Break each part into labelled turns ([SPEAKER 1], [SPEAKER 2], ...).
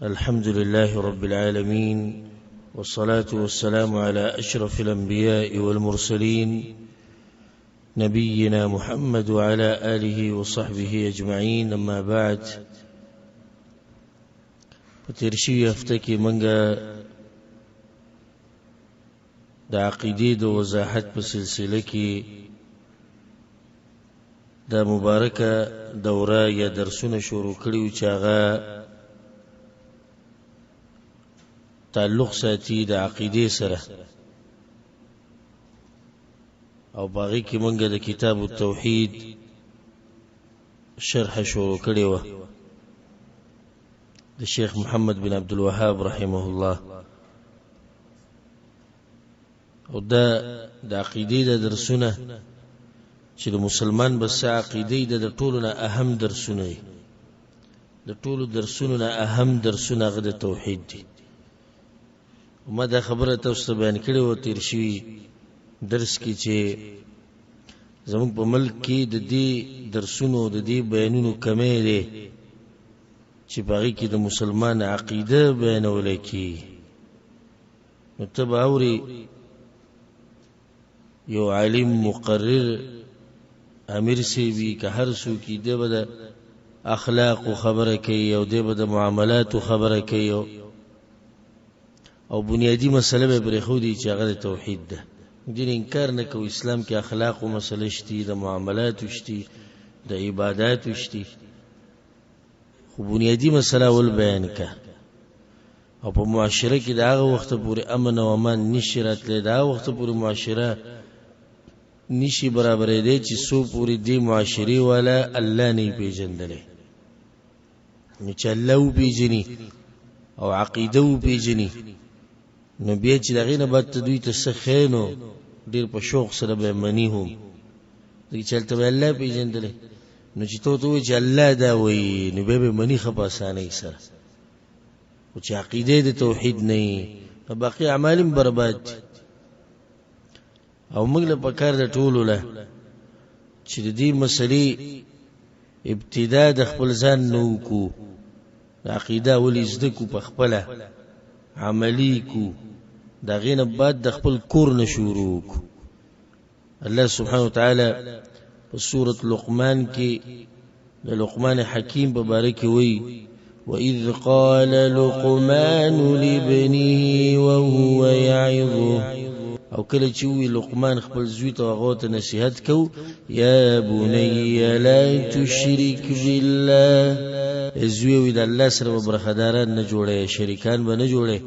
[SPEAKER 1] الحمد لله رب العالمين، والصلاة والسلام على أشرف الأنبياء والمرسلين نبينا محمد وعلى آله وصحبه أجمعين. أما بعد، فترشي افتكي منغا دا عقیدی دا وضاحت په سلسله کې دا مبارکه دوره یا درسونه شروع کړیو چې هغه تعلق ساتي د عقیدې سره، او باغی کې مونږ د کتاب التوحید شرح شروع کړی و د شیخ محمد بن عبد الوهاب رحمه الله. او دا د عقیدې د درسونه چې د مسلمان بس عقیدې د ټولو نه اهم درسونه دي، د ټولو درسونو نه اهم درسونه هغه د توحید دي. ما دا خبره تاسو ته بیان کړې و تیر شوي درس کې چې زموږ په ملک کې د دې درسونو د دې بیانونو کمی دی چې په هغې کې د مسلمان عقیده بیانولی کېږي. نو ته به اورې یو عالم مقرر امیر صاحبي که هر څوک دی به د اخلاقو خبره کوي او دی به د معاملاتو خبره کوي او بنیادی مسله به پرېښودي چې هغه د توحید ده. دین انکار نه کوي، اسلام کې اخلاقو مسله شته، د معاملاتو شته، د عباداتو شته، خو بنیادی مسله ول بیان که. او په معاشره کې د هغه وخته پورې امن او امان نشي راتلی، د هغه وخته پورې معاشره نشي برابرېدی چې څو پورې دې معاشرې والا الله نه یې پېژندلی. نو چې الله وپېژني او عقیده وپېژني، نو بیا چې د هغې نه بعد ته دوی ته څه ښه نو ډېر په شوق سره به یې مني هم، ځکه چې هلته به الله پېژندلی. نو چې ته ورته ووایې چې الله دا وایي، نو بیا به یې مني ښه په اسانۍ سره. خو چې عقیده د توحید نه وي، نو باقي اعمال هم برباد دي. او موږ له پکار د ټولو له چې د دې مسلې ابتدا د خپل ځان نه وکړو، د عقیده ولې زده کړو، په خپله عملی کو، د هغې نه بعد د خپل کور نه شروع کو. الله سبحانه وتعالی په سورة لقمان کې د لقمان حکیم په باره کې وایي: وَإِذْ قَالَ لُقْمَانُ لِابْنِهِ وَهُوَ يَعِظُهُ. او کله چې وی لقمان خپل زوی ته هغه ته نصیحت کو: یا بني لا تشرک بالله. زوی وی د الله سره به برخداران نه جوړې، شریکان به نه جوړې،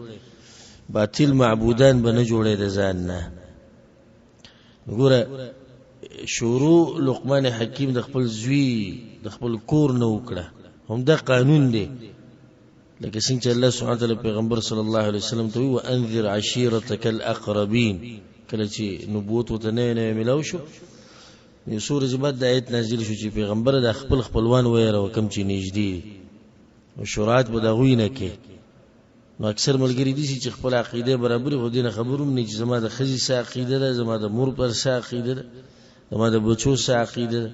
[SPEAKER 1] باطل معبودان به نه جوړې د ځان نه. ګوره شروع لقمان حکیم د خپل زوی د خپل کور نه وکړه. هم دا قانون دی، لکه څنګه چې الله سبحانه وتعالی پیغمبر صلی الله علیه وسلم ته وی: وانذر عشیرتک الاقربین. کله چې نبوت ورته نوی ملاو شو، یو څو ورځې بعد د آیت نازل شو چې پیغمبر د خپل خپلوان ویروه کوم چې نږدې دي، او شرایط به د هغوی نه کې. نو اکثر ملګري دي چې خپل عقیده برابرې، خو دې نه خبر هم نه چې زما د ښځې څه عقیده ده، زما د مور پر څه عقیده ده، زما د بچو څه عقیده ده.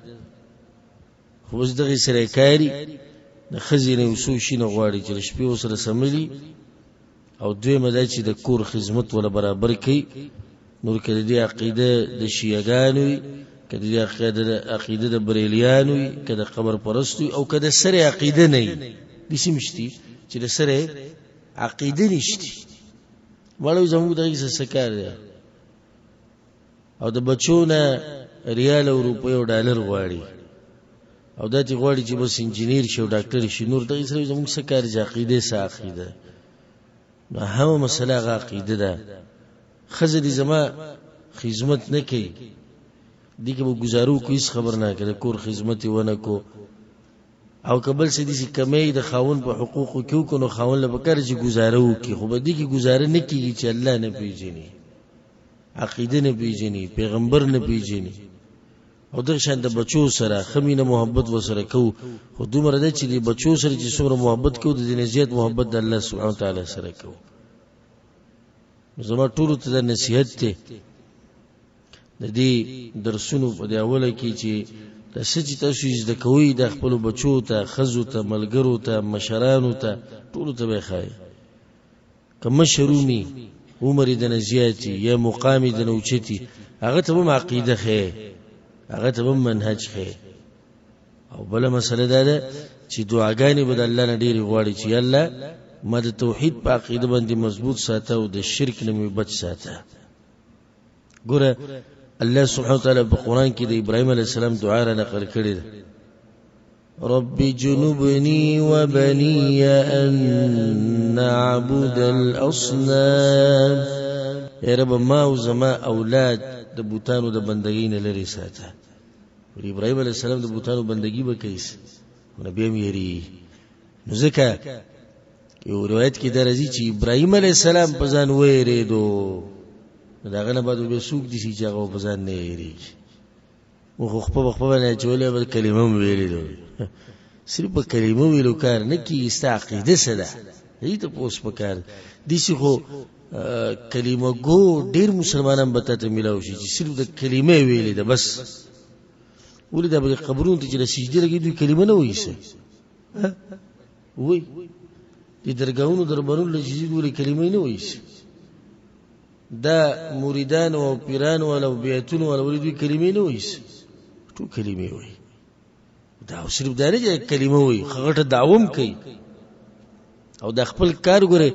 [SPEAKER 1] خو اوس دغې سره کاري د ښځې نه یو څو شي نه غواړي چې د شپې ورسره سملي، او دویمه دا چې د کور خدمت ولا برابر کوي. نور که د دې عقیده د شیعګانو وي، که د دې عقیده د بریلیانو وي، که د قبر پرستو وي، او که د سره عقیده نه وي. داسې هم شته چې د سره عقیده نشته، واړه زموږ دغې څه کار دی، او د بچو نه ریال او روپۍ او ډالر غواړي، او دا چې غواړي چې بس انجینیر شي او ډاکټر شي. نور دغې سره زموږ څه کار چې عقیده څه عقیده. نو همه مسله هغه عقیده ده. ښځه دې زما خدمت نه کوي، دې کې به ګزارو کو، هېڅ خبر نه کوي، د کور خدمت یې ونه کو. او که بل څه داسې کمی د خاوند په حقوقو کې وکړو، نو خاوند له پکار چې ګزاره وکړي، خو په دې کې ګزاره نه کېږي چې الله نه پېژني، عقیده نه پېژني، پیغمبر نه پېژني. او دغه شان د بچو سره ښه مینه محبت ورسره کوو، خو دومره ده چې د بچو سره چې څومره محبت کوو، د دې نه زیات محبت د الله سبحانه وتعالی سره کوو. زما ټولو ته دا نصیحت دی د دې درسونو په دې اوله کې چې د سچ تاسو زده کوي د خپل بچو ته خزو ته ملګرو ته مشرانو ته ټول ته به خای کما شرومي عمر د نزیاتی یا مقام د نوچتی هغه ته به عقیده خې هغه ته به منهج خې او بل مسله ده چې دعاګانې به د الله نه ډېری غواړي چې الله ما د توحید په عقیده باندې مضبوط ساته او د شرک نه مې بچ ساته ګوره الله سبحانه وتعالى په قران کې د ابراهيم عليه السلام دعا را نقل کړې ده رب جنبني وبني أن نعبد الأصنام يا رب ما او زما اولاد د بوتانو د بندګۍ نه لري ساته ابراهيم عليه السلام د بوتانو بندګي وکړي نبی هم یری نو ځکه یو روایت کې درځي چې ابراهيم عليه السلام په ځان وېریدو داغه نه بعد به سوق دي چې هغه په ځان نه یری مو خو نه چولې بل کلمه ویلې صرف په کلمه ویلو کار نه کی استعقیده سره هیڅ ته پوس پکار دي چې خو کلمه ګو ډیر مسلمانان به ته ملاوي شي چې صرف د کلمه ویلې ده بس ولې دا به قبرونو ته چې سجده لګي دوی کلمه نه وایي څه وای دي درګاونو دربارونو لږی دوی کلمه نه وایي دا مریدان او پیران او بیاتون او ولې دوی کلمه نه وایي ټول کلمه وایي دا صرف دا نه کلمه وایي خغټه دعوم کوي او د خپل کار ګره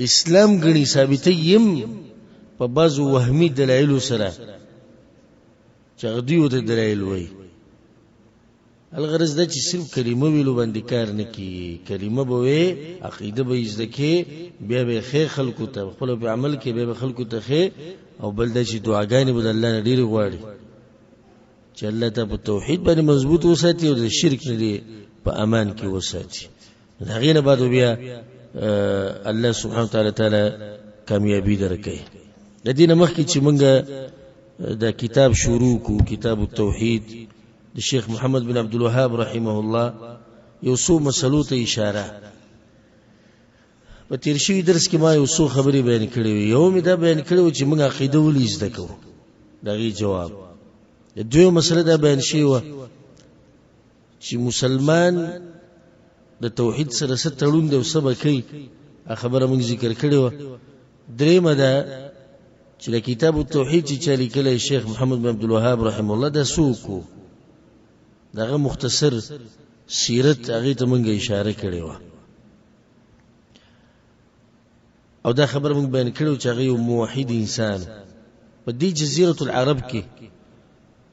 [SPEAKER 1] اسلام غني ثابته يم په بعضو وهمي دلایل سره چې غدیو ته دلایل وایي الغرض دا چې صرف کلمه ویلو باندې کار نه کی کلمه به وي عقیده به زده کی بیا به خیر خلکو ته خپل په عمل کې به خلکو ته خیر او بل د چې دعاګانې به الله نه ډیر غواړي چې الله ته په توحید باندې مضبوط وساتي او د شرک نه په امان کې وساتي دا غینه بعد بیا الله سبحانه وتعالى کامیابی درکړي د دې مخکې چې مونږه دا کتاب شروع کو کتاب التوحید د شیخ محمد بن عبد الوهاب رحمه الله یو څو مسلو ته اشاره په تیر شوی درس کې ما یو څو خبرې بیان کړې وي یو مې دا بیان کړو چې موږ عقیده ولې زده کوو دغه جواب د دوی مسله دا بیان شوی و چې مسلمان د توحید سره څه تړون دی او څه بکې خبره موږ ذکر کړې و درېمه دا چې د کتاب التوحید چې لیکلی شیخ محمد بن عبد الوهاب رحمه الله دا سوکو دغه مختصر سیرت هغه ته مونږه اشاره کړې و او دا خبر مونږ بیان کړو چې هغه یو موحد انسان په دې جزیره العرب کې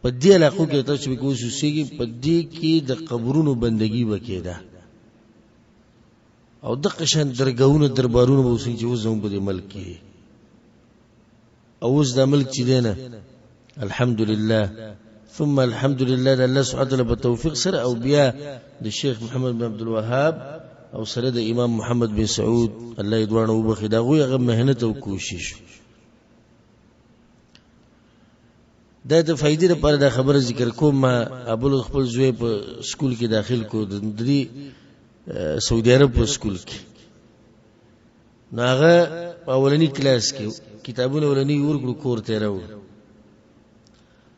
[SPEAKER 1] په دې علاقو کې تاسو به کوششيږي په دې کې د قبرونو بندګي وکړه او د قشن درګاونو دربارونو به وسنګ چې وزوم په دې ملک کې او اوس د ملک چې دینه الحمدلله ثم الحمد لله الله سبحانه وتعالى بالتوفيق سره او بیا د شیخ محمد بن عبد الوهاب او سره د امام محمد بن سعود الله يدوانه وبخي دا غوي غو مهنت او کوشش د فائدې لپاره دا خبره ذکر کوم ما ابو خپل زوی په سکول کې داخل کو د دې سعودي عرب په سکول کې ناغه اولنی کلاس کې کتابونه اولنی ورګړو کور ته راو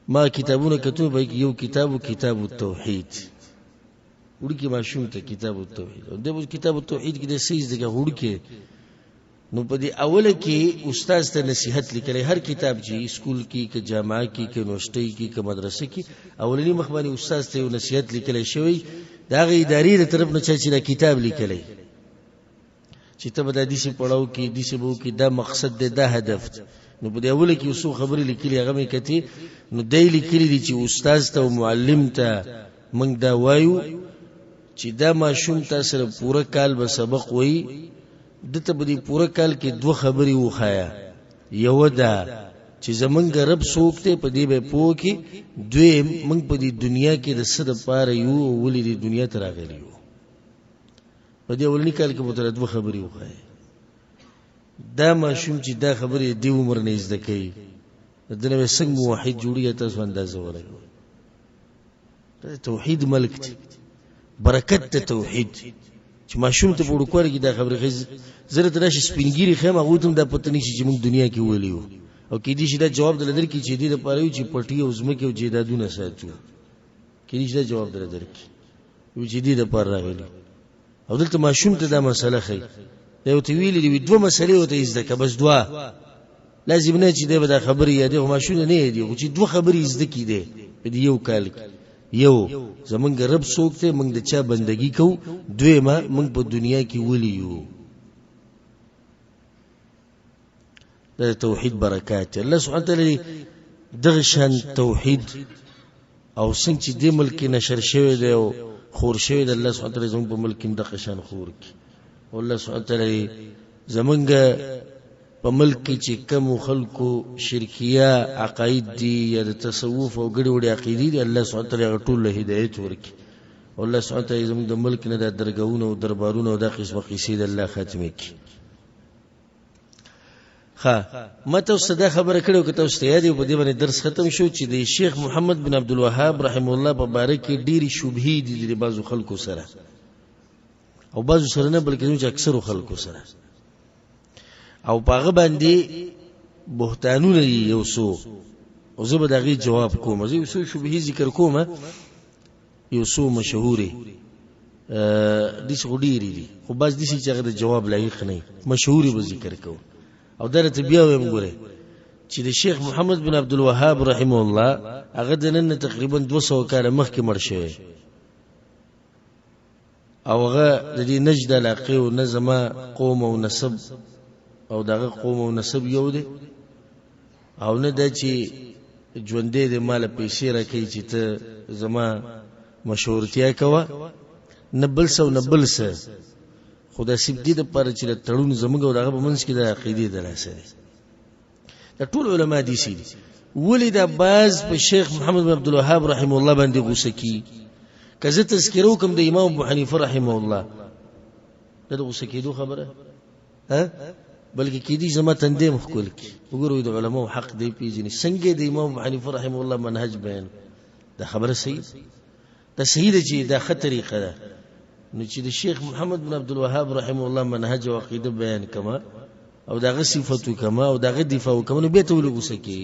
[SPEAKER 1] ما کتابونه کتو به یو کتاب التوحید ورکی ماشوم ته کتاب التوحید او د کتاب التوحید کې د سیز دغه ورکی نو په دې اوله کې استاد ته نصيحت لیکلې هر کتاب چې سکول کې کې جامعه کې کې یونیورسيټي کې کې مدرسې کې اولنی مخباني استاد ته نصيحت لیکلې شوی دا غي ادارې تر طرف نه چې دا کتاب لیکلې چې ته به د دې څه پړاو کې دې څه بو کې دا مقصد دی دا هدف نو په دې اوله کې اوسو خبرې لیکلې هغه مې کتي نو دای لیکلې دي چې استاد ته او معلم ته موږ دا وایو چې دا ماشوم تاسو سره پوره کال به سبق وای دته به دې پوره کال کې دوه خبرې وخایا یو دا چې زمونږ رب څوک ته په دې به پوه کې دوی موږ په دې دنیا کې د څه د پاره یو ولې دې دنیا ته راغلی یو په دې ولني کال کې به دوه خبرې وخایا دا ماشوم چې دا خبرې دی عمر نه زده کوي دنه څنګه موحد جوړیږي تاسو اندازه ولګوي توحید ملک دی برکت ته توحید چې ماشوم ته وړو کوي دا خبرې زره ته نشي سپینګيري خمه غوتم د پته نشي چې موږ دنیا کې ولیو او کې دې شي دا جواب دلدر کې چې دې لپاره یو چې پټي او زمکه او جیدادونه ساتو کې کله چې جواب درکړي یو چې دې د پر راغلی او دلته ماشوم ته دا مسله خي دا یو ویلي دی دوه مسلې وته زده که بس دوه لازم نه چې دا خبرې یادې او ماشوم نه دی چې دوه خبرې زده کی دی په یو کال یو زمونږ رب څوک ته موږ د چا بندگی کو دویمه موږ په دنیا کې ولیو د توحید برکات الله سبحانه تعالی دغه شان توحید او څنګه چې د ملک نشر شوی دی او خور شوی د الله سبحانه تعالی زموږ په ملک کې دغه شان خور کی الله سبحانه تعالی زمونږ په ملک کې چې کوم خلکو شرکیه عقاید دي یا د تصوف او ګډ وډ عقیدې دي الله سبحانه تعالی ټول له هدایت ورکړي او الله سبحانه تعالی زموږ د ملک نه د درګاونو او دربارونو او د قسمه قصې د الله ختمه کړي مته صدا خبره کړو که تاسو ته یاد په دې باندې درس ختم شو چې د شیخ محمد بن عبد الوهاب رحم الله په باره کې ډېری شبهې دي د بعضو خلکو سره او بعضو سره نه بلکې چې اکثر خلکو سره او پاغه باندې بهتانونه یو سو او زه به دغه جواب کوم زه یو سو شبهې ذکر کوم یو سو مشهوري د څه غډيري دي خو باز دي چې هغه د جواب لایق نه مشهوري به ذکر کوم او درته بیا ویم ګوره چې د شیخ محمد بن عبد الوهاب رحمه الله هغه د نن تقریبا 200 کال مخکې مړ شوی او هغه د دې نجد علاقې او نظم قوم او نسب او دغه قوم او نسب یو دی او نه د چې ژوندې د مال پیسې راکې چې ته زما مشورتیا کوه نه بل څه نه بل څه خدا سیب دې د پر چې تړون زموږ او دغه په منځ کې د عقیدې دراسه دي دا ټول علما دي سي ولید باز په شیخ محمد بن عبد الوهاب رحم الله باندې غوسه کی کزه تذکرو کوم د امام ابو حنیفه رحم الله دا غوسه کیدو خبره بلکې کې دي زما تندې مخکول کی وګورئ د علماء حق دی پیژني څنګه د امام ابو حنیفه رحم الله منهج بیان دا خبره صحیح دا صحیح ده چې دا خطر طریقه ده نو چې د شیخ محمد بن عبد الوهاب رحم الله منهج او عقیده بیان کما او دغه صفاتو کما او دغه دفاع کما نو به ته ولګوسه کی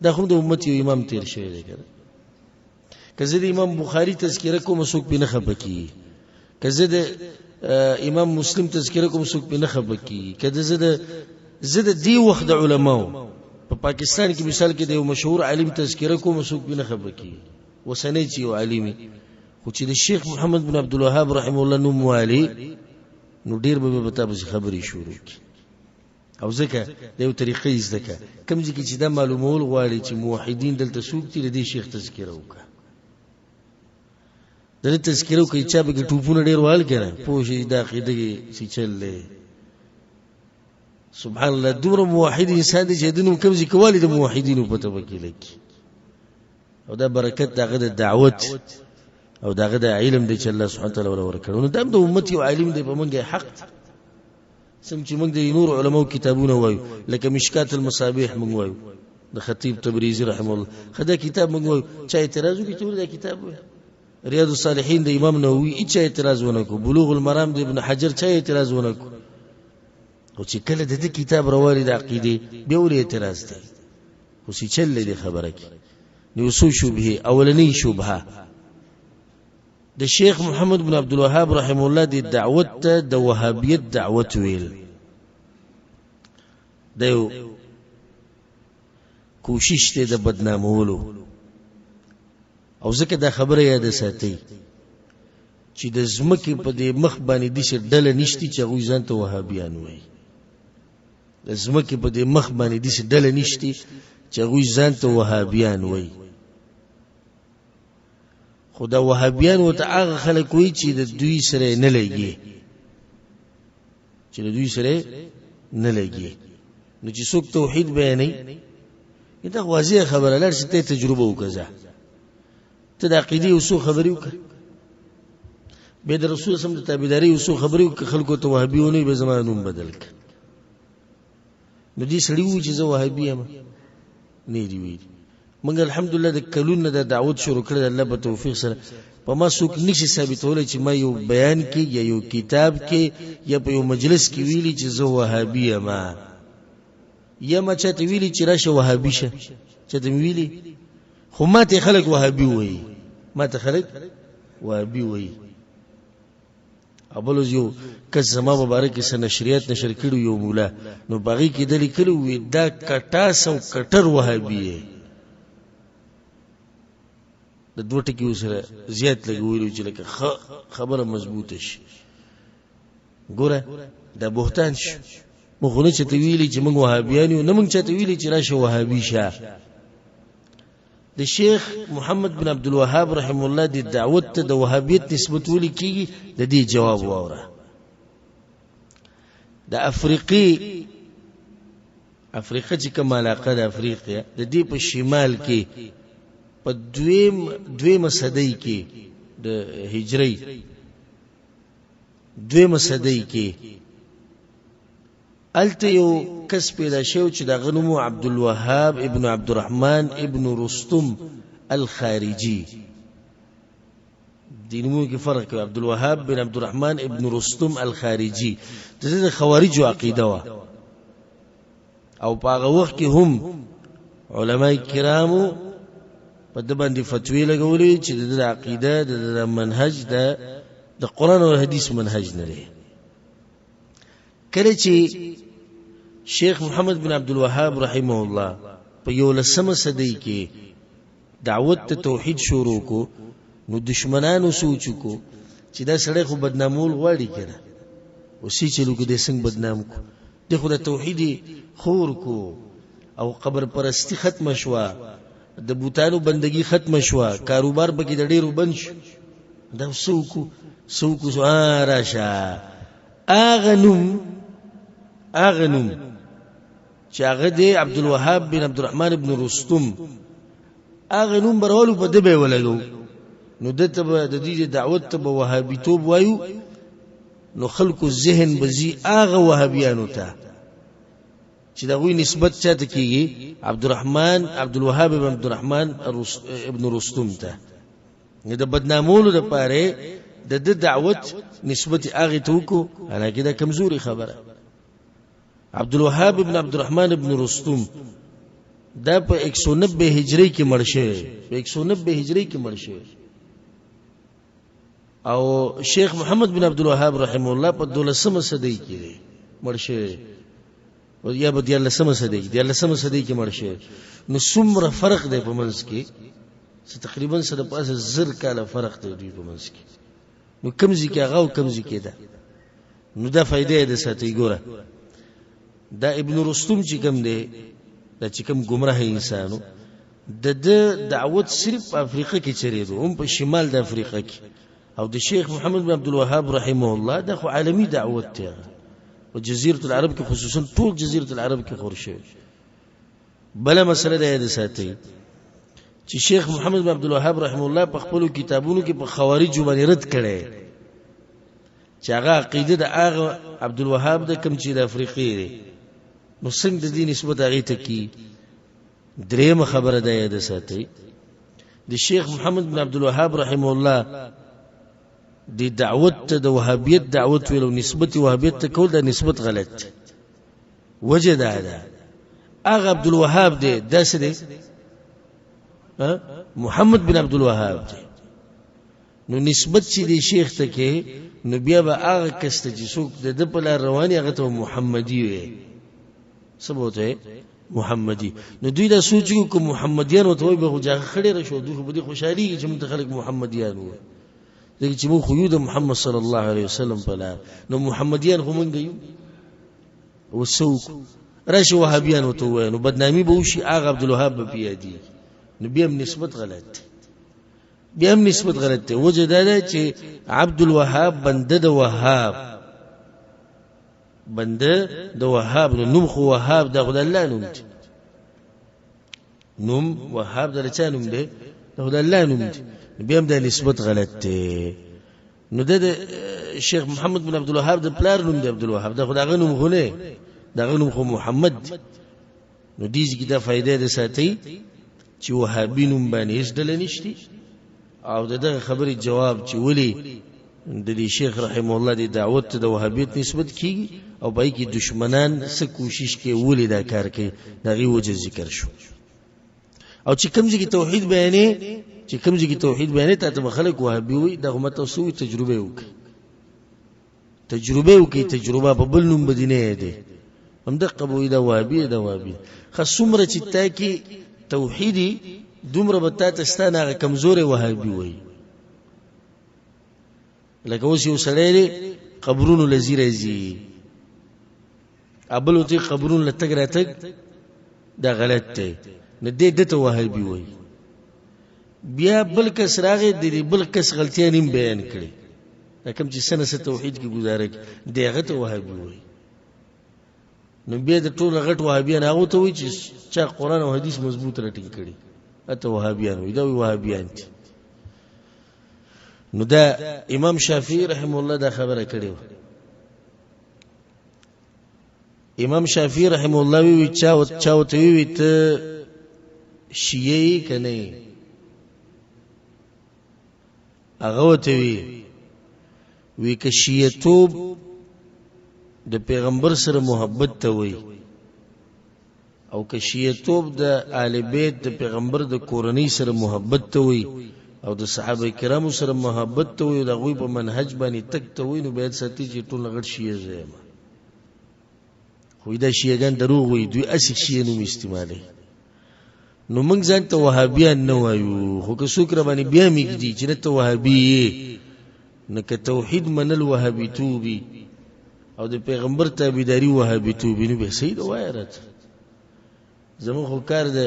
[SPEAKER 1] دا خو د امت یو امام تیر شوی دی کزه د امام بخاری تذکرہ کوم څوک په نه خبکی کزه د امام مسلم تذکرہ کوم څوک په نه خبکی کزه زده دی وخت د علماو په پاکستان کې مثال کې د یو مشهور عالم تذکرہ کوم څوک په نه خبکی وسنه چې یو عالمي خو چې د شیخ محمد بن عبد الوهاب رحم الله نو موالي نو ډیر به تاسو خبري شروع کی او ځکه د یو طریقې زده کم ځکه چې دا معلومول غواړي چې موحدین دلته سوق تیر دي شیخ تذکرہ وکړه د تذکرہ کوي چې به ټوپونه ډیر وال کړه پوه دا عقیده چې چلې سبحان الله دومره موحد انسان دي چې دنو کم ځکه والد موحدینو په توګه لکی او دا برکت دغه د دعوت او دغه د علم دی چې الله سبحانه تعالی ورکړو نو د امت یو عالم دی په منګه حق سم چې موږ د نور علماو کتابونه وایو لکه مشکات المصابيح موږ وایو د خطیب تبریزی رحم الله خدا کتاب موږ وایو چې اعتراض وکړي چې دا کتاب ریاض الصالحین د امام نووي هیڅ اعتراض ونه کو بلوغ المرام د ابن حجر چې اعتراض ونه کو او چې کله د کتاب روالي د عقیده به ول اعتراض دی خو چې چل دی خبره کی نو سو شبهه اولنی شبهه د شیخ محمد بن عبد الوهاب رحم الله د دعوت ته د وهابیت دعوت ویل د کوشش ته د بدنامولو او ځکه دا خبره یاد ساتي چې د زمکه په دې مخ باندې د شه ډله نشتی چې غوي ځان ته وهابیان وایي د زمکه په دې مخ باندې د شه ډله نشتی چې غوي ځان ته وهابیان وایي خدا وهابیان او ته هغه خلک وایي چې د دوی سره نه لګي چې د دوی سره نه لګي نو چې څوک توحید بیانوي دا واضح خبره لر چې ته تجربه وکړه ته د عقیده او سو خبرې وکړه به د رسول سم د تابعداري او سو خبرې وکړه خلکو ته وهابیونه به زمانون بدل ک نو دې سړی و چې زه وهابي یم نه دی وی موږ الحمدلله د کلون د دعوت شروع کړل الله په توفیق سره په ما څوک نشي ثابتول چې ما یو بیان کې یا یو کتاب کې یا په یو مجلس کې ویلي چې زه وهابي یم یا ما چې ویلي چې راشه وهابي شه چې دې ویلي خو ماته خلک وهابي وایي ما ته خلک وهابي وایي. ابل یو کس زما مبارک سره نشریات نشر کړو یو مولا نو باغی کې دلی کړو وی دا کټاس او کټر وهابي د دوه ټکي سره زیات لګوي چې لکه خبره مضبوطه شي. ګوره دا بهتان شي مخونه چې تویلی چې موږ وهابیان یو نه موږ چې تویلی چې راشه وهابي شه. د شیخ محمد بن عبد الوهاب رحم الله د دعوت ته د وهابیت نسبت ولي کیږي د دې جواب واوره. د افریقا چې کوم علاقه د افریقیا د دې په شمال کې په دویمه صدۍ کې د هجری دویمه صدۍ کې الته یو کس پیدا شو چې دا غنمو عبد الوهاب ابن عبد الرحمن ابن رستم الخارجي. دینمو کې فرق کوي. عبد الوهاب بن عبد الرحمن ابن رستم الخارجي د خوارجو عقیده وا او په هغه وخت کې هم علماء کرامو په د باندې فتوی لګولې چې د عقیده د منهج د قران او حدیث منهج نه لري. کله چې شیخ محمد بن عبد الوهاب رحمه الله په 11مه صدۍ کې دعوت ته توحید شروع کو نو دشمنانو سوچ کو چې دا سړی خو بدنامول غواړي کنه اوسې چلو کې د څنګه بدنام کو د خو د توحید خور کو او قبر پرستی ختم شوا د بوتانو بندگی ختم شوا کاروبار بګی د ډیرو بند شو دا سوکو راشه اغنم چې هغه دی عبد الوهاب بن عبد الرحمن ابن رستم اغنم برولو په دبه ولګو نو دته د دې دعوت ته وهابیتوب وایو نو خلکو ذهن بزی اغه وهابیانو ته چې دا غوی نسبت چاته کیږي عبد الوهاب بن عبد الرحمن ابن رستم ته د بدنامولو د پاره د دعوت نسبت اغه ته کو انا کده کمزوري خبره. عبد الوهاب ابن عبد الرحمن ابن رستم دا په 190 هجری کې مړ شوی په 190 هجری کې مړ شوی او شیخ محمد بن عبد الوهاب رحم الله په 12مه صدۍ کې مړ شوی او یا په 13مه صدۍ کې مړ شوی. نو څومره فرق دی په منځ کې تقریبا سره پاسه زر کاله فرق دی په منځ کې. نو کمزې کې هغه او کمزې کې ده نو دا فائدې ده ساتي. ګوره دا ابن رستم چې کوم دی دا چې کوم گمراه انسانو د دعوت صرف په افریقا کې چریدو هم په شمال د افریقا کې او د شیخ محمد بن عبد الوهاب رحمه الله دا خو عالمي دعوت دی او جزیره العرب کې خصوصا ټول جزیره العرب کې خور شوی. بل مسله ده ساتي چې شیخ محمد بن عبد الوهاب رحمه الله په خپل کتابونو کې په خوارجو باندې رد کړي چې هغه عقیده د هغه عبد الوهاب د کوم چې د افریقې دی نو څنګه د دې نسبت هغه ته کی. درېمه خبره ده د ساتي د شیخ محمد بن عبد الوهاب رحمه الله د دعوت ته د وهابیت دعوت ویلو نسبت وهابیت ته کول د نسبت غلط وجه ده. هغه عبد الوهاب دی داسې دی محمد بن عبد الوهاب دی نو نسبت چې د شیخ ته کې نو بیا به هغه کس ته چې څوک د په لار رواني هغه ته محمدي وي سبوته محمدي. نو دوی دا سوچو کو محمدیان او ته به خوجا خړې رشو دوی به خوشالي چې متخلق محمدیان وي دغه چې مو خو یو د محمد صلی الله علیه وسلم په لار نو محمدیان خو مونږ یو وسوک راشي وهابیان او ته وای نو بدنامي به وشي هغه عبد الوهاب په پیادي نو بیا نسبت غلط دی. وجه دا چې عبد الوهاب بنده د وهاب نوم خو وهاب د خدای الله نوم دی. نوم وهاب د چا نوم دی؟ د خدای الله نوم دی. بیا هم د نسبت غلط دی. نو د شیخ محمد بن عبد الوهاب د پلار نوم دی عبد الوهاب د خدای نوم خو نه دغه نوم خو محمد. نو دیږي کی دا فائدې ده ساتي چې وهابي نوم باندې هیڅ دل نشتی او دغه خبرې جواب چې ولی د دې شیخ رحم الله دی دعوت ته د وهابیت نسبت کیږي او پای کې دشمنان څه کوشش کوي ولی دا کار کوي دغه وجه ذکر شو. او چې کوم ځای کې توحید بیانې چې کوم ځای کې توحید بیانې ته خلک وهابي وي دا هم تاسو تجربه وکړي تجربه په بل نوم بدینه ده هم د قبوی دا وهابي خصومره چې تا کې توحیدی دومره بتا تستانه کمزور وهابي وي لکه اوس یو سړی قبرونو لذي راځي ابل ته قبرونو لتګ راتګ دا غلط دی نه دې دته وهابي وي بیا بل کس راغی د بل کس غلطیاں نیم بیان کړي لکه چې سنه ست توحید کې گزاره دی هغه ته وهابي وي نو بیا د ټول غټ وهابیان هغه ته وي چې چا قران او حدیث مضبوط رټینګ کړي اته وهابیان وي دا وهابیان دي نو دا امام شافعی رحم الله دا خبره کړې و امام شافعی رحم الله وی چاو ته وی ته شیعی کنه هغه ته وی که شیعتوب د پیغمبر سره محبت ته وی او که شیعتوب د آل بیت د پیغمبر د کورنۍ سره محبت ته وی او د صحابه کرامو سره محبت ته وي د غوی په منهج باندې تک ته وي نو باید ساتي چې ټول غړ شي زما خو دا شیعاګان دروغ وي دوی اسی شیعه نوم استعمالي نو موږ ځان ته وهابیان نه وایو خو که څوک را باندې بیا میږدي چې ته وهابي نه که توحید منل وهابیتوبي او د پیغمبر تابعداري وهابیتوبي نو به صحیح وایرات زمو خو کار د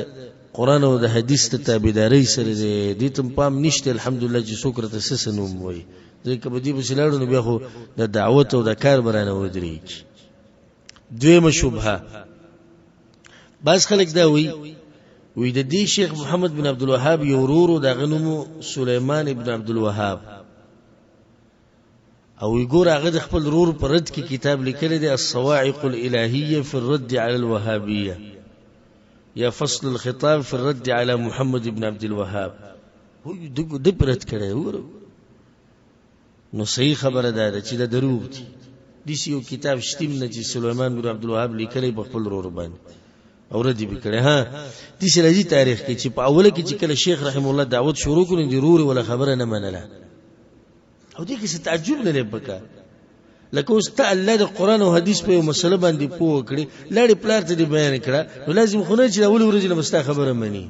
[SPEAKER 1] قرآن او د حدیث ته تابعداري سره دې تم پام نشته الحمدلله چې څوک ته سسنوم وای ځکه په دې بسلاړو نو بیا خو د دعوت او د کار برانه ودرېږي دویمه شبهه بعض خلک دا وی د دې شیخ محمد بن عبد الوهاب یو ورور د غنمو سليمان ابن عبد الوهاب او يقول هغه خپل ورور پر رد کې کتاب لیکلی دی الصواعق الالهيه في الرد على الوهابيه یا فصل الخطاب في الرد على محمد بن عبد الوهاب هو د پرت کړه نو صحیح خبره ده چې دا دروغ دي د یو کتاب شتیم نه چې سليمان بن عبد الوهاب لیکلی په خپل ورور باندې او ردی وکړه ها د سلجی تاریخ کې چې په اوله کې چې کله شیخ رحم الله دعوت شروع کړي د ورور ولا خبره نه منله او دې کې تعجب نه لبکا لکه اوس ته الله د قران او حدیث په مسله باندې پوه کړي لړ پلار ته بیان کړه نو لازم خو نه چې اول ورځ نه مستا خبره مني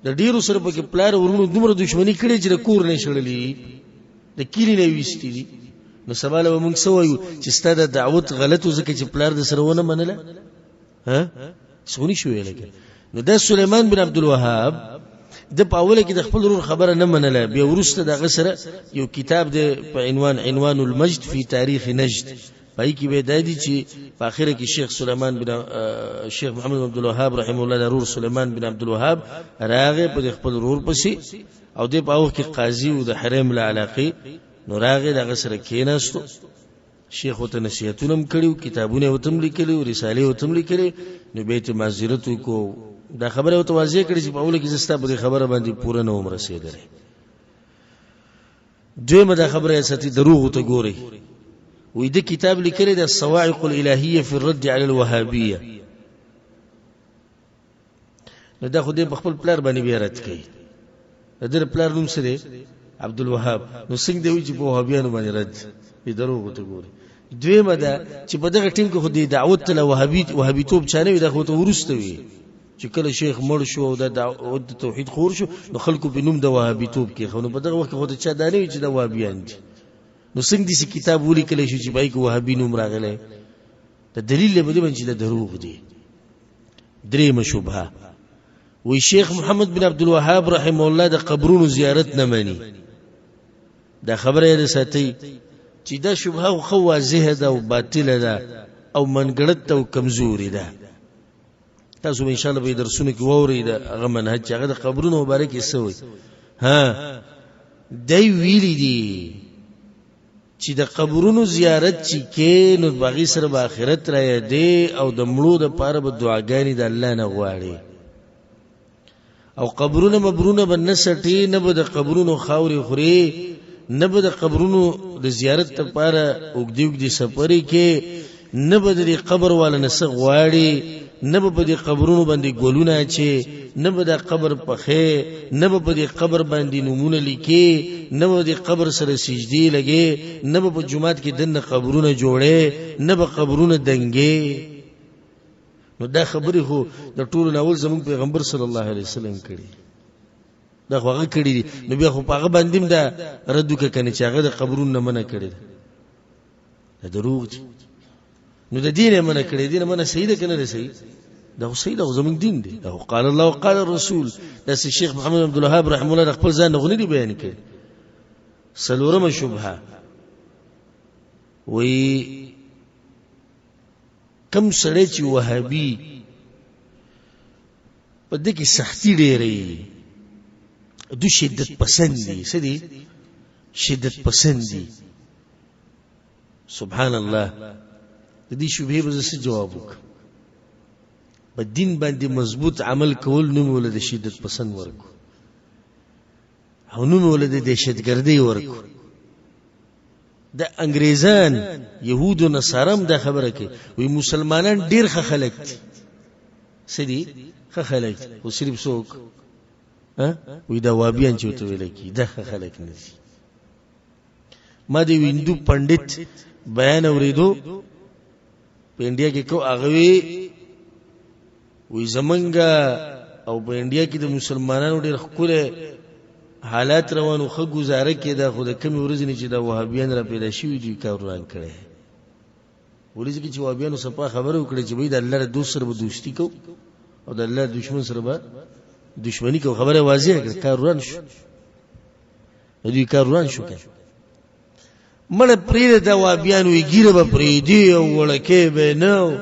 [SPEAKER 1] د ډیرو سره په کې پلار ورونو دومره دښمنی کړي چې کور نه شړلې د کلی نه وېستې دي نو سوال و موږ سوایو چې ستاسو دعوت غلط وزکه چې پلار د سره ونه منله ها سونی شوې لکه نو د سليمان بن عبد الوهاب د پاوله کې د خپل ورور خبره نه منله بیا ورسته د غسره یو کتاب د په عنوان المجد فی تاریخ نجد پای کې به دادی چې په اخره کې شیخ محمد بن عبد الوهاب رحم الله د ورور سليمان بن عبد الوهاب راغه په خپل ورور پسې او د پاوه کې قاضي او د حرم له علاقه نو راغه د غسره کېناستو شیخ وته نصیحتونه کړیو کتابونه وتم لیکلو رسالې وتم لیکلې نو بیت معذرت کو دا خبره او توازی کړي چې په اوله کې زستا په خبره باندې پوره نه عمر رسیدره دویمه دا خبره ساتي دروغ ته ګوري وې د کتاب لیکلي د الصواعق الالهيه في الرد على الوهابيه نو دا خو دې په خپل پلار باندې بیا رات کوي د پلار نوم سره عبد الوهاب نو څنګه دی چې په وهابیانو باندې رد دې دروغ ته ګوري دویمه دا چې په دغه ټیم کې خو دې دعوت له وهابیتوب چانه وي دا خو ته ورسته وي چې کله شیخ مړ شو او د توحید خور شو نو خلکو په نوم د وهابیتوب کې خو نو په دغه وخت خو ته چا دانه چې د وهابیان دي نو څنګه دې کتاب ولیکل شو چې بای کو وهابي نوم راغله د دلیل له بده چې د دروغ دي درې مشوبه وی شیخ محمد بن عبد الوهاب رحم الله د قبرونو زیارت نه مانی دا خبره یې ساتي چې دا شبهه خو واضحه ده او باطله ده او منګړت او کمزوري ده تاسو ان شاء الله به درسونه کې ووري دا هغه منهج هغه د قبرونو مبارک یې ها دای ویلی دي چې د قبرونو زیارت چې کې نو باغی سره په آخرت را یادې او د مړو د پاره به دعاګانې د الله نه غواړي او قبرونه مبرونه بنسټي نه به د قبرونو خاوري خوري نه به د قبرونو د زیارت لپاره وګدي سفرې کې نه به د قبر والا نسغ غواړي نه به دې قبرونو باندې ګلونه اچي، نه به د قبر پخې، نه به دې قبر باندې نومونه لیکي، نه به دې قبر سره سجدي لګي، نه به په جمعات کې دنه قبرونه جوړې، نه به قبرونه دنګي. نو دا خبرې خو د ټولو ناول زموږ پیغمبر صلی الله علیه وسلم کړي، دا خو هغه کړي دي. نو بیا خو په هغه باندې هم دا رد وکړه کنه چې هغه د قبرونو نه منع کړي دا دروغ دي. نو د دین منع کړي، دین منع صحیح ده کنه صحیح دا خو صحیح ده، زموږ دین دی. دا قال الله وقال الرسول. دا شیخ محمد عبد الوهاب رحم الله خپل ځان غونې دی بیان کړي. سلورمه شبهه وی کم سړی چې وهابي په دې کې سختی ډېرې دو شدت پسند دي. سدي شدت پسند دي. سبحان الله. د دې شبهه به څه جواب وکړم؟ په دین باندې مضبوط عمل کول نو ولې د شدت پسند ورکو او نو ولې د دهشتګردۍ ورکو. د انګریزان يهود او نصارم دا خبره کوي وي مسلمانان ډیر ښه خلک دي. سدي ښه خلک او صرف څوک وي دا وابیان چې وته ویل کی دا ښه خلک نه دي. ما دی هندو پندت بیان اوریدو په انډیا کې کو هغه وی زمونږه او په انډیا کې د مسلمانانو ډېر خپل حالات روانو خو گزاره کې دا خو د کمی ورځې نه چې دا وهابیان را پیدا شوي دي کار روان کړي. ولې چې وهابیانو صفه خبره وکړي چې د الله دوست سره به دوستی کو او د الله دشمن سره به دشمنی کو. خبره واضحه کړه، کار روان شو. دوی کار روان شو کړه مړه پرې د وهابیانو یې ګیره به پرې دی او ولکه به نو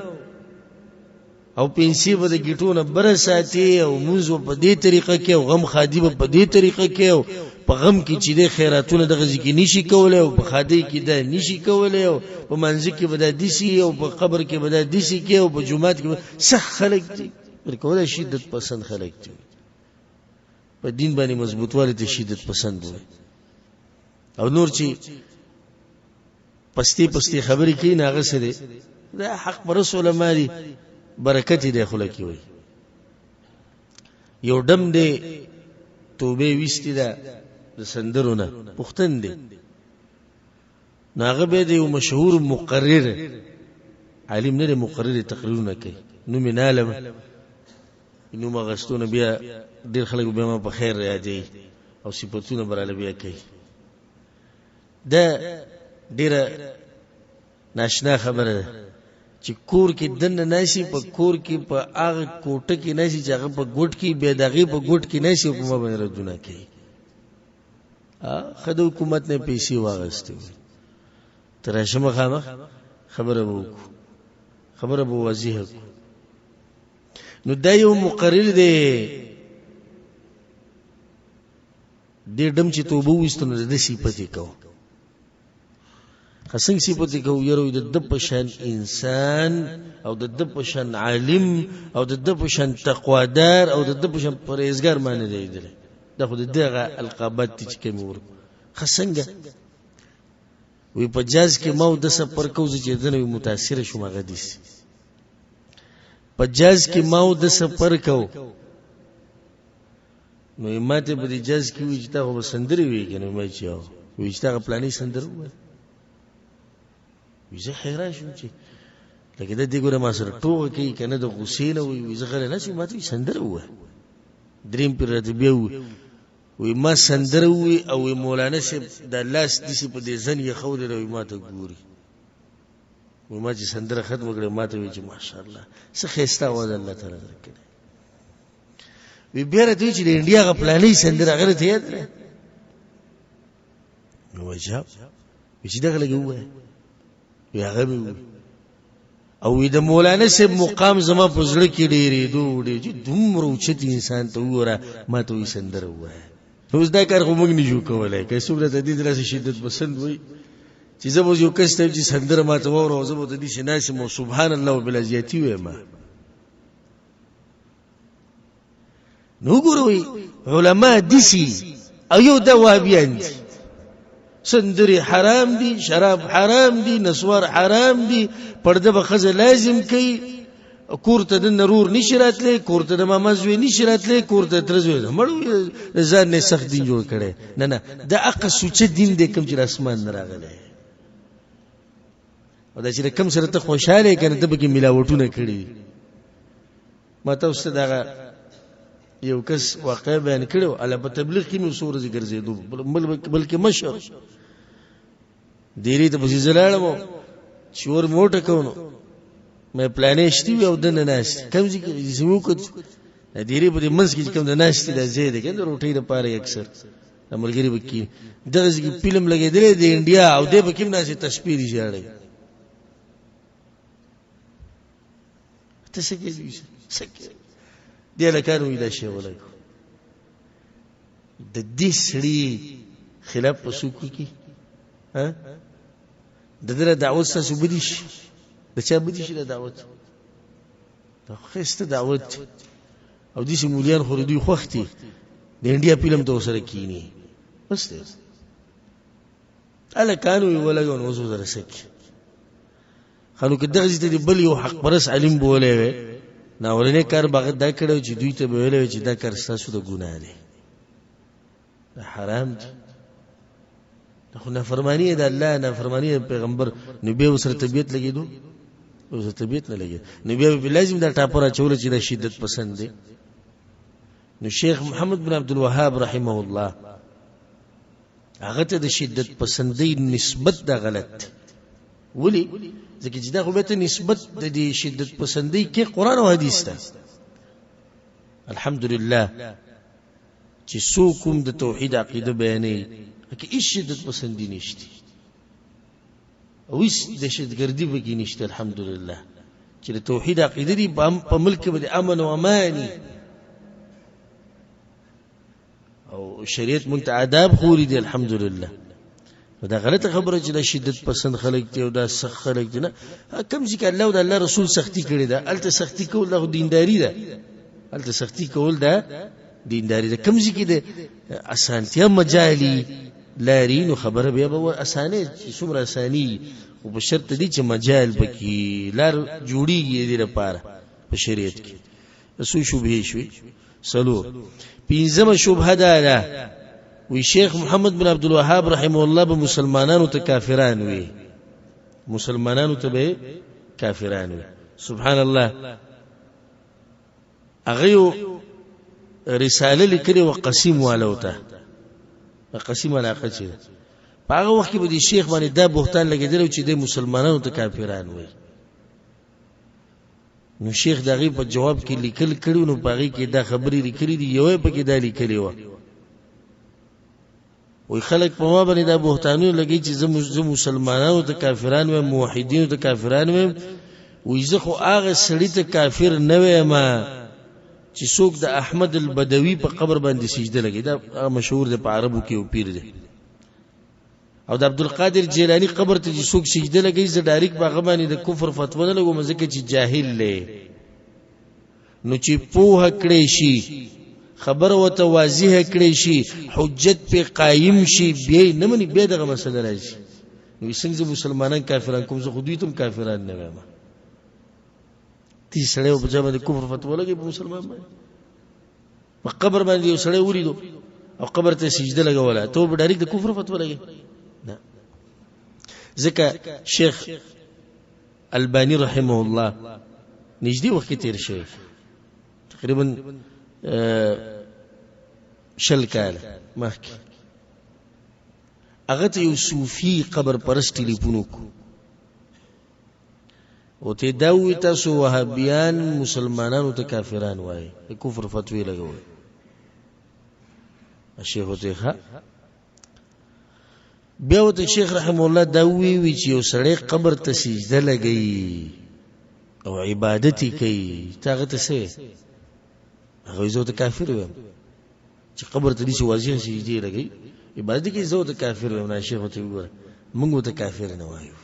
[SPEAKER 1] او پنسي به د گیټونه بر ساتي او موزو په دې طریقه کې او غم خادي په دې طریقه کې او په غم کې چې د خیراتونه دغه ځکه نشي کولای او په خادي کې دا نشي کولای او په منځ کې به د دسی او په قبر کې به د دسی کې او په جمعات کې صح خلک دي ورکوله شدت پسند خلک دي. په دین باندې مضبوطوالی ته شدت پسند وي او نور چې پستی پستی خبرې کوي ناغه سره دا حق پر رسول مالي برکت دې خلک وي. یو دم دې توبه وستي دا د سندرونه پختن دي ناغه به دې مشهور مقرر عالم نه مقرر تقریرونه کوي نو منالم نو مغستونه بیا ډیر خلک به ما په خیر یادې او صفاتونه براله بیا کوي. دا ډیره ناشنا خبره چې کور کې دن ناشي په کور کې په هغه کوټه کې ناشي چې هغه په ګوټ کې به دغه په ګوټ کې ناشي په ما باندې ردونه کوي. خدای حکومت نه پیسې واغسته تر شمه خامخ خبره وکړو خبره به واضحه نو دا یو مقرر دی د دم چې توبه وستنه د صفتی کو خاصنګ صفتی کو یره د پشان انسان او د پشان عالم او د پشان تقوادار او د پشان پرهیزګار معنی دی دا خو دغه القابات چې کوم ور خاصنګ وی په جاز کې مو د سفر کوز چې دنه متاثر شوم غدیس په جاز کې مو د سفر کو نو ماته په دې جاز کې وی چې تا خو سندري وی کنه مې چې وی چې تا پلانې سندر وی زه حیران شوم چې لکه د دې ګوره ما سره ټوغه کوي کنه د غسین وی زه غره نه چې ماته سندر وای دریم پر رتبه وی ما سندر وی او مولانا شه د لاس دسی په دې ځن یې خو لري ما ته ګوري وی ما چې سندر ختم کړې ما ته وی چې ماشاءالله څه خيستا وځه الله تعالی درکړي وی بیره دوی چې د انډیا غ پلانې سندر هغه ته یاد نو جواب وی چې دغه لګي وای وی هغه او د مولانا شه مقام زما په زړه کې ډېرې دوه چې دومره اوچت انسان ته وره ما ته وی سندر وای نو دا کار خو موږ نه جوړ کولای که څوک د دې دراسه شدت پسند وای چې زموږ یو کس ته چې سندر ما ته وره او زموږ د دې شناس مو سبحان الله وبالعزيتي وای ما نو ګوروي علما دسی او یو د وابیان دي سندري حرام دي شراب حرام دي نسوار حرام دي پرده به خزه لازم کوي کور ته د نرور نشی راتلی، کور ته د ماما زوی نشی راتلی، کور ته تر زوی مړ ځان نه سخت دین جوړ کړي. نه نه د اقا سوچ دین دې کوم چې اسمان نه راغلی او دا چې کوم سره ته خوشاله کنه ته به کې ملاوټونه کړي. ما تاسو ته دا یو کس واقع بیان کړو اله په تبلیغ کې مې سورې ګرځېدو بلکې مشر دیری ته په زلالمو شور موټه کوونو مې پلانې شتي او د نه ناشتي کوم چې زمو کو دیری په منځ کې کوم د ناشتي د زیاده کې د روټۍ لپاره اکثر امرګری وکي دغه ځکه فلم لګېدلې د انډیا او د بکیم ناشې تشبیه دي جاړي ته څه کې سکه دی لکانو ویلا شی ولای د دې سړي خلاف پسوکو کی ها د دې دعوت سره بدیش د چا بدیش د دعوت دا خسته دعوت او دې سیمولیان خو دوی خوختي د انډیا فلم ته سره کینی بس دې الکانو ولایو نو زو سره سک خلکو دغه دې بل یو حق پرس علم بوله نا ولنه کار باغ دا کړو چې دوی ته ویل چې دا کار ستاسو د ګناه دی دا حرام دی دا خو نافرمانی ده الله نافرمانی پیغمبر نبی وسره طبيعت لګیدو او طبيعت نه لګید نبی به لازم دا ټاپره چول چې د شدت پسند دی. نو شیخ محمد بن عبد الوهاب رحمه الله هغه ته د شدت پسندۍ نسبت دا غلط ولی ځکه چې دا خو به ته نسبت د دې شدت پسندۍ کې قران او حدیث ته الحمدلله چې څوک د توحید عقیده بیانې کې هیڅ شدت پسندی نشته او هیڅ دهشتګردي به نشته الحمدلله چې د توحید عقیده دی په ملک باندې امن او امانی او شریعت مونږ ته آداب خوري دي الحمدلله. دا غلطه خبره چې د شدت پسند خلک ته او دا سخت خلک دي نه کم ځکه الله او د الله رسول سختی کړی دا الته سختی کول د دینداری ده الته سختی کول دا دینداری ده کم ځکه د اسانتیا مجالي لارینو خبره بیا به اسانه چې څومره اساني او په شرط دي چې مجال بکی لار جوړیږي دې لپاره په شریعت کې رسول شوبه شوي سلو پینځمه شوبه ده وی شیخ محمد بن عبد الوهاب رحمه الله به مسلمانانو ته کافران وی مسلمانانو ته به کافران وی سبحان الله اغه رساله لیکلي وقسیم والوته قسیم علاقه چي په هغه وخت کې به شیخ باندې دا بهتان لګیدل چې د مسلمانانو ته کافران وي. نو شیخ دغه په جواب کې لیکل کړي نو باغی کې دا خبرې لیکلي دي یو په کې دا لیکلي و وي خلک په ما باندې دا بهتانونه لګي چې زموږ مسلمانانو ته کافران و موحدینو ته کافران و وي زه خو هغه سړی ته کافر نه وایم چې څوک د احمد البدوی په قبر باندې سجده لګي دا مشهور دی په عربو کې او پیر دی او د عبد القادر جیلانی قبر ته چې څوک سجده لګي زه ډایرک باغ باندې د کفر فتوا نه لګوم ځکه چې جاهل دی. نو چې پوهه کړی شي خبر وته واضح کړی شي حجت په قائم شي به نه مني به دغه مسله راځي نو څنګه مسلمانان کافران کوم زه خو دوی تم کافران نه وایم تی سړیو په ځای باندې کفر فتوا لګي په مسلمان باندې په قبر باندې یو سړی ولیدو او قبر ته سجده لګوله ته به ډایرک د کفر فتوا لګي نه ځکه شیخ البانی رحمه الله نږدې وخت تیر شوی تقریبا شل کال مخکې هغه ته یو صوفي قبر پرست ټلیفون وکړو او ته دا وی تاسو وهابیان مسلمانانو ته کافران وای کفر فتوی لګوي شیخ وته بیا وته شیخ رحم الله دا وی چې یو سړی قبر ته سجده لګي او عبادت کوي تاغه ته سه هغه زو ته کافر وي چې قبر ته دي چې واضح سجده لګي عبادت کوي زو ته کافر وي نه شیخ وته وګوره موږ ته کافر نه وایو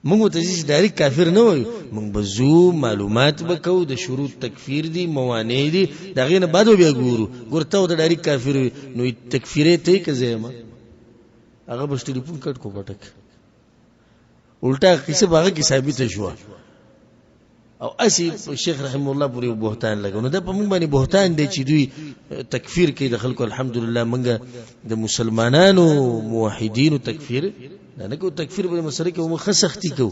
[SPEAKER 1] موږ ته چې ډایرک کافر نه وایو موږ بزو معلومات وکاو د شروط تکفیر دي موانع دي دغه نه بعد بیا ګورته او ډایرک کافر وي نو تکفیره ته کزما هغه بس ټلیفون کټ کو کټک الټا کیسه باغه کی ثابت شو او اسی شیخ رحم الله پوری بهتان لګو نو د په مونږ باندې بهتان دی چې دوی تکفیر کوي د خلکو الحمدلله مونږ د مسلمانانو موحدینو تکفیر نه کو تکفیر په مسله کې مو خسختی کو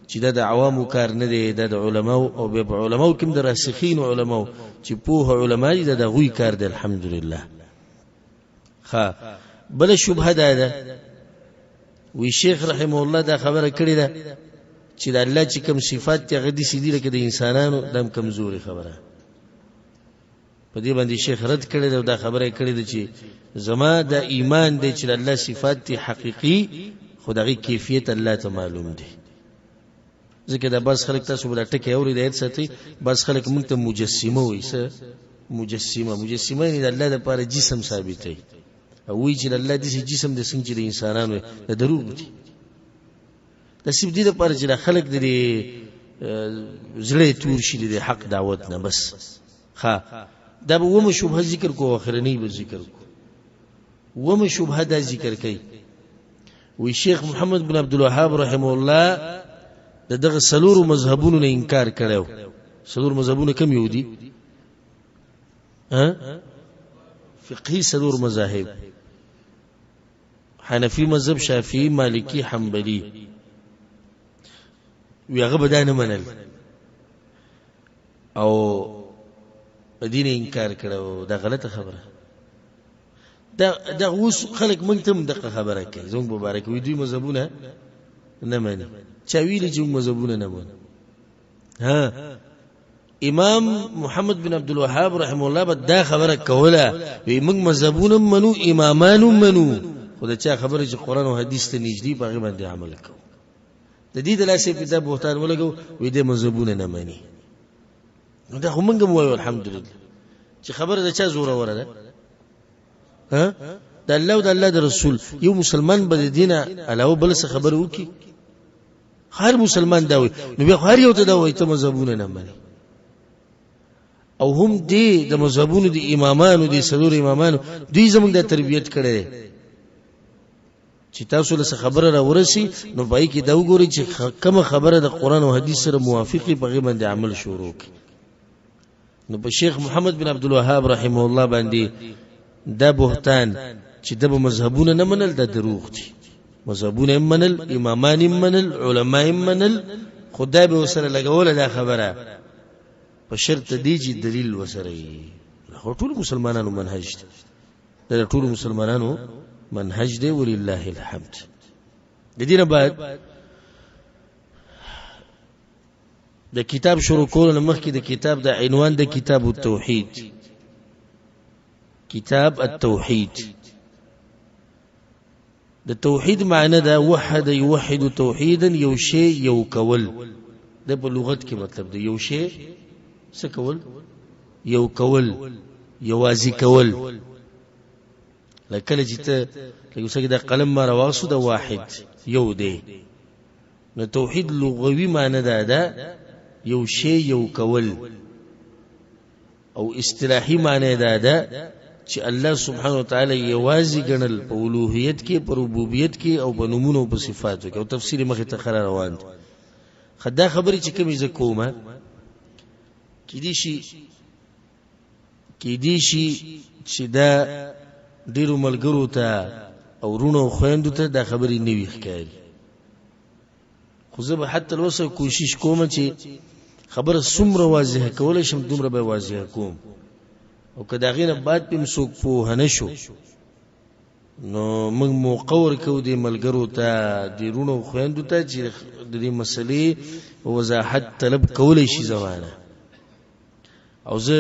[SPEAKER 1] چې د عوامو کار نه دی د علماو او به علماو کوم د راسخین علماو چې په علماء دي د غوي کار دی الحمدلله ها بل شبهه ده وی شیخ رحم الله دا خبره کړی ده چې د الله چې کوم صفات ته غدي سیدی لکه د انسانانو دم کمزوري خبره په دې باندې شیخ رد کړی دا خبره کړی ده چې زما د ایمان دی چې د الله صفات ته حقيقي خدای کیفیت الله ته معلوم دي ځکه دا بس خلک تاسو بل ټکی اوري د ساتي بس خلک مونږ ته مجسمه وایي مجسمه نه د الله لپاره جسم ثابتයි او وی چې الله دې جسم د څنګه د انسانانو د دروغ دي د سیب دي لپاره چې خلک د زړه تور شي د حق دعوت نه بس ها دا به ومه شوبه ذکر کو اخرنی به ذکر کو ومه شوبه دا ذکر کوي وی شیخ محمد بن عبد الوهاب رحم الله دغه سلور مذهبونو نه انکار کړو سلور مذهبونه کوم یو دي فقهي سلور مذاهب حنفي مذهب شافعي مالكي حنبلي ویغه بدانه منل او دین انکار کړو دا غلطه خبره دا اوس خلک مونږ ته دغه خبره کوي زموږ مبارک وي دوی مذهبونه نه مانی چا ویلي چې مذهبونه نه مانی ها امام محمد بن عبد الوهاب رحم الله بدا خبره کوله وی موږ مذهبونه منو امامانو منو خدای چا خبره چې قران او حدیث ته نږدې باغ باندې عمل کو د دې د لاسه په دا بهتان ولګو وی د مذهبونه نه مانی نو دا هم موږ وایو الحمدلله چې خبره د چا زوره وره ده ها د الله او د الله د رسول یو مسلمان به دینه علاوه بل څه خبره وکي هر مسلمان دا وي نو بیا هر یو ته دا وایي ته مذهبونه نه مانی او هم دی د مذهبونو دی امامانو دی سلور امامانو دوی زموږ د تربیت کړي چې تاسو له خبره را ورسی نو پای کې دا وګورئ چې کوم خبره د قران او حدیث سره موافقي په غي باندې عمل شروع کړي نو په شیخ محمد بن عبد الوهاب رحمه الله باندې دا بهتان چې د مذهبونو نه منل د دروغ دي مذهبونه منل امامان منل علماء منل خدای به وسره لګول دا خبره په شرط دی چې دلیل وسره یې ټول مسلمانانو منهج دی د ټول مسلمانانو منهج دی ولله الحمد د دې نه بعد د کتاب شروع کول مخکې د کتاب د عنوان د کتاب التوحید کتاب التوحید د توحید معنی دا وحد یوحد توحیدا یو شی یو کول د په لغت کې مطلب دی یو شی څه کول یو کول یوازې کول لکه چې ته لکه څنګه د قلم ما راواسو د واحد یو دی نو توحید لغوي معنی دا یو شی یو کول او اصطلاحي معنی دا چې الله سبحانه وتعالى یوازې ګڼل په اولوهیت کې په ربوبیت کې او په نومونو او په صفاتو کې او تفسیر مخه ته خبر روان دي خدای خبرې چې کومې زکومه کې دي شي چې دا ډیرو ملګرو ته او رونو خويندو ته دا خبرې نه وي ښکاري خو زه به حتی اوسه کوشش کوم چې خبره څومره واضحه کول شم دومره به واضحه کوم او کدا غینه بعد په مسوک په هنشو نو موږ موقور کو دي ملګرو ته د رونو خويندو ته چې د دې مسلې وضاحت طلب کولای شي زمانه او زه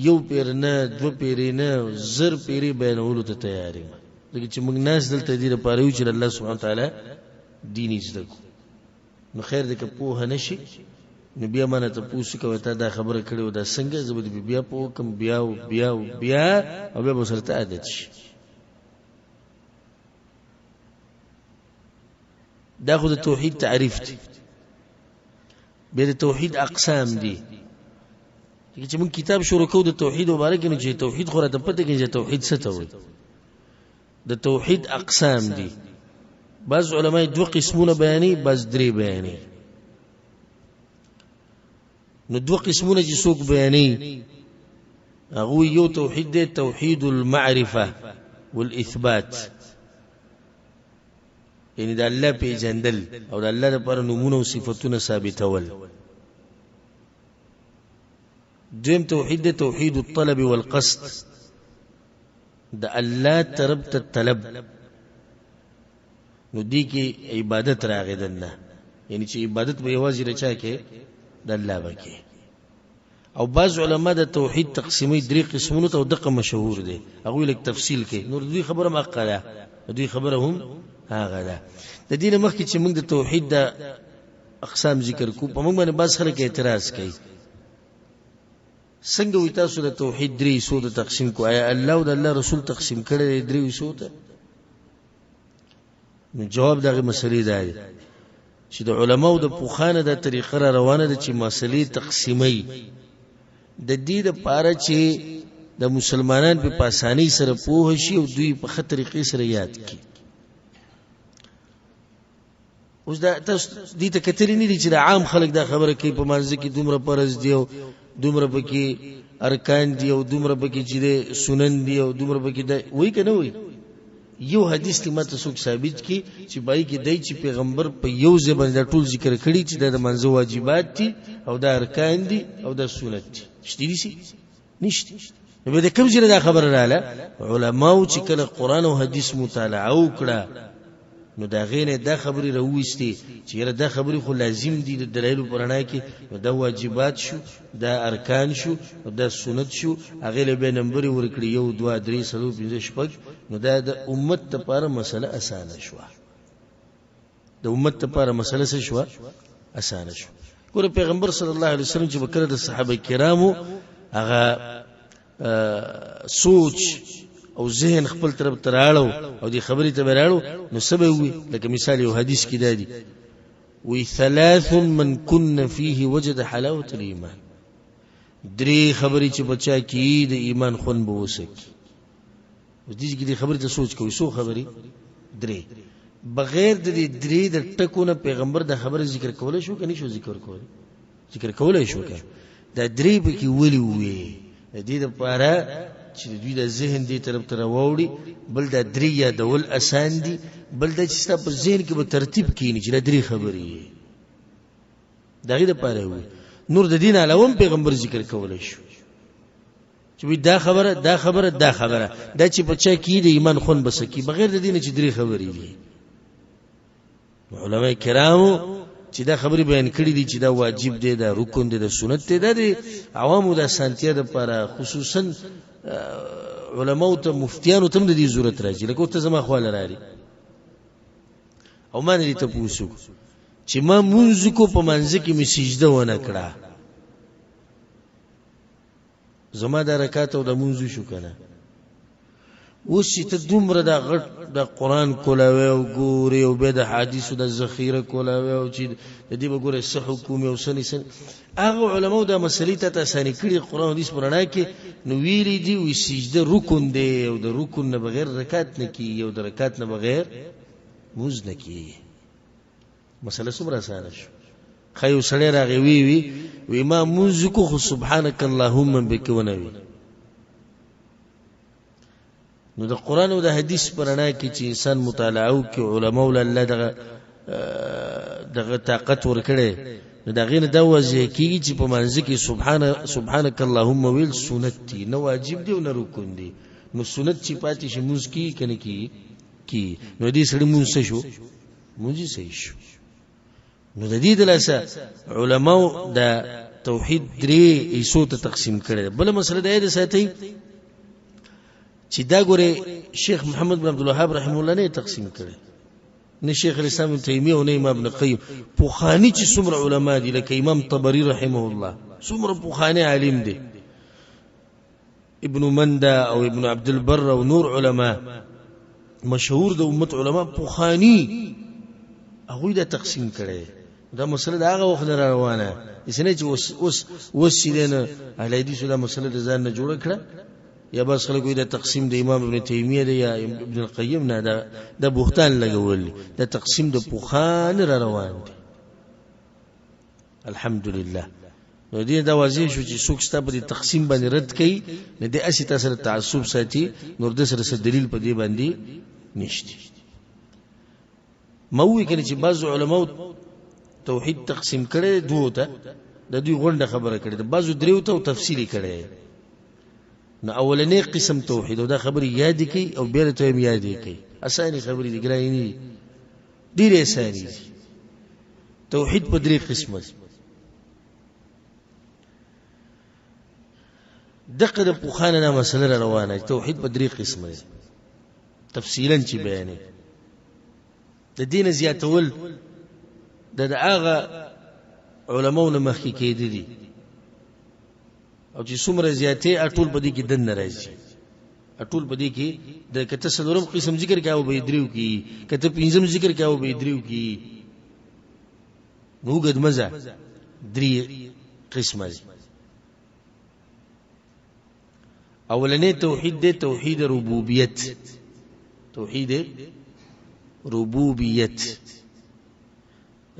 [SPEAKER 1] یو پیر نه دو پیر نه زر پیری بیانولو ته تیار یم لکه چې موږ ناس دلته دې لپاره یو چې الله سبحانه تعالی دین زده کو نو خیر دې که په هنشي نو بیا مانه ته پوښتنه کوي ته دا خبره کړو دا څنګه زبد بیا په کوم بیا او بیا وسرته عادت شي دا خو د توحید تعریف دی به د توحید اقسام دي چې موږ کتاب شروع کوو د توحید مبارک نه چې توحید خو راته پته کې چې توحید څه ته وایي د توحید اقسام دي بعض علماء دو قسمونه بیانې بعض درې بیانې نو دوه قسمونه چې څوک بیانوي هغه یو توحید دی توحید المعرفه والاثبات یعنی د الله پیژندل او د الله لپاره نمونه او صفاتونه ثابتول دویم توحید دی توحید الطلب والقصد د الله طرف ته طلب نو دی کې عبادت راغی دنه یعنی چې عبادت به یوازې رچا کې د الله بکې او بعض علما د توحید تقسیمي درې قسمونو ته دغه مشهور دي هغه لیک تفصیل کوي نور دوی خبره مقاله دوی خبره هم هغه ده د دې مخکې چې موږ د توحید د اقسام ذکر کو په موږ باندې بعض خلک اعتراض کوي څنګه وي تاسو د توحید درې سو د تقسیم کو آیا الله او د الله رسول تقسیم کړي درې سو ته نو جواب دغه مسلې ده چې د علماو د پوخانه د طریقه را روانه ده چې مسلې تقسیمي د دې لپاره چې د مسلمانان په آسانۍ سره پوه شي او دوی په خطر طریقې سره یاد کړي اوس دا تاسو دې ته کتلی نه دي چې د عام خلک دا خبره کوي په مانځ کې دومره فرض دی او دومره پکې ارکان دی او دومره پکې چې سنن دی او دومره پکې دا وایي کنه وایي یو حدیث کې ماته څوک ثابت کی چې بای کې دای چې پیغمبر په یو ځبن د ټول ذکر کړي چې د منځو واجبات دي او د ارکان دي او د سنت دي شته دي نشته نو به د کوم ځای دا خبره رااله علماو چې کله قران او حدیث مطالعه وکړه نو دا غینه دا خبري راوستي چې یره دا خبري خو لازم دي د دلایل پرانا کې دا واجبات شو دا ارکان شو دا سنت شو هغه له به نمبر ورکړي 1 2 3 4 5 6 نو دا د امت لپاره مسله اسانه شو د امت لپاره مسله څه شو اسانه شو ګوره پیغمبر صلی الله علیه وسلم چې بکره د صحابه کرامو هغه سوچ او ذهن خپل طرف تراړو او دی خبرې ته براړو نو سبب وي لکه مثال یو حدیث کې دادی وی ثلاث من كن فيه وجد حلاوه الايمان درې خبرې چې بچا کې د ایمان خون به وسکی دې کې دې خبرې ته سوچ کوي سو خبرې درې بغیر د دې درې د ټکونه پیغمبر د خبره ذکر کولای شو کني شو ذکر کولای شو کنه دا درې به کې ولي وي د دې لپاره چې دوی د ذهن دی طرف ته راوړي بل د درې یا دول اسان دي بل د چې په ذهن کې به ترتیب کینی چې درې خبرې دغه لپاره وي نور د دین علاوه پیغمبر ذکر کولای شو چې دا خبره دا چې بچا کې د ایمان خون بسکی بغیر د دین چې درې خبرې دي علماء کرامو چې دا خبرې بیان کړې دي چې دا واجب دی دا رکن دی دا سنت دی دا د عوامو د سانتیا لپاره خصوصا علماء ته مفتیانو ته د دې ضرورت راځي لکه ته زما خواله راړي او ما نه ته پوښتنه چې ما مونږ کو په منځ کې می سجده ونه کړه زما د رکعات او د مونږ شو کنه اوس چې ته دومره د غټ د قران کولاوي او ګوري او به د حدیثو د ذخیره کولاوي او چې د دې وګوره صح حکومت او سن هغه علماء د مسلې ته اساني کړي قران حدیث پرانا کې نو ویلي دي وي سجده رکن دی او د رکن نه بغیر رکعت نه کی او د رکعت نه بغیر موز نه کی مسله څومره اسانه شو خیو سړی راغی وی ما موز کو خو سبحانك اللهم بك ونوي نو د قران او د حدیث پرانا کې چې انسان مطالعه او کې علماء الله دغه طاقت ورکړي نو دا غینه دا وځي کیږي چې په منځ کې سبحانك اللهم ویل سنت دي نو واجب دي او نه رکن دي نو سنت چې پاتې شي موږ کې کنه کی نو دې سړي موږ شو موږ شو نو د دې دلاسه علماء د توحید درې ایسو ته تقسیم کړي بل مسله د ساتي چې دا ګوره شیخ محمد بن عبد الوهاب رحمه الله نه تقسیم کړي نه شیخ الاسلام ابن تیمیه او نه امام ابن قیم پوخانی چې څومره علما دي لکه امام طبری رحمه الله څومره پوخانی عالم دي ابن منده او ابن عبد البر او نور علما مشهور د امت علما پوخانی هغه دا تقسیم کړي دا مسله دا هغه وخت روانه اسنه چې اوس سیدنه اهل حدیث دا مسله د ځان نه جوړ کړه یا بس خلکو دا تقسیم د امام ابن تیمیه دی یا ابن القیم نه دا بوختان لګول دا تقسیم د پوخان را روان دي الحمدلله نو دې دا واضح شو چې څوک ستا په دې تقسیم باندې رد کوي نه دې اسی تاسو سره تعصب ساتي نور د سره دلیل په دې باندې نشته. موي کنه چې بعض علماء توحید تقسیم کړي دوه ته د دوی غونډه خبره کړي د بعضو دریو ته تفصیلی کړي. نو اولنې قسم توحید او دا خبري یاد کی او بیا ته یاد کی اسانه خبري دي ګرای نه ډیره اسانه دي. توحید په درې قسمه دغه د پوخانه نه مسله روانه. توحید په درې قسمه دي تفصیلا چې بیانې د دین زیاتول د هغه علماو نه مخکې کېدي دي او چې څومره زیاتې اټول په دې کې دن راځي اټول په دې کې د کته سلورم قسم ذکر کاوه به دریو کې کته پنځم ذکر کاوه به دریو کې نو ګد مزه درې قسمه دي. اولنې توحید دی توحید ربوبیت. توحید ربوبیت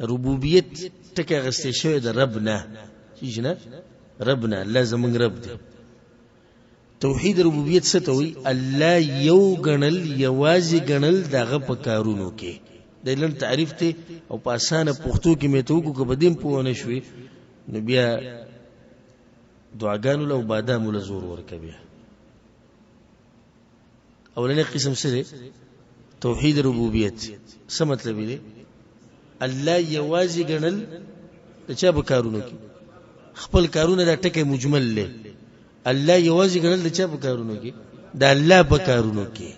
[SPEAKER 1] ربوبیت ټکه غستې شوی د ربنا چې نه ربنا الله زمونږ رب دی. توحید ربوبیت څه ته وایي؟ الله یو ګڼل یوازې ګڼل دغه په کارونو کې. د لن تعریف ته او په اسانه پښتو کې مې ته وګو که بدیم پوه نه شوي نو بیا دعاګانو له او بادامو له زور ورکه. بیا اولنې قسم څه دی؟ توحید ربوبیت. څه مطلب دی؟ الله یوازې ګڼل د چا په کارونو کې خپل کارونه دا ټکه مجمل له الله یوازې ګڼل د چا په کارونو کې د الله په کارونو کې.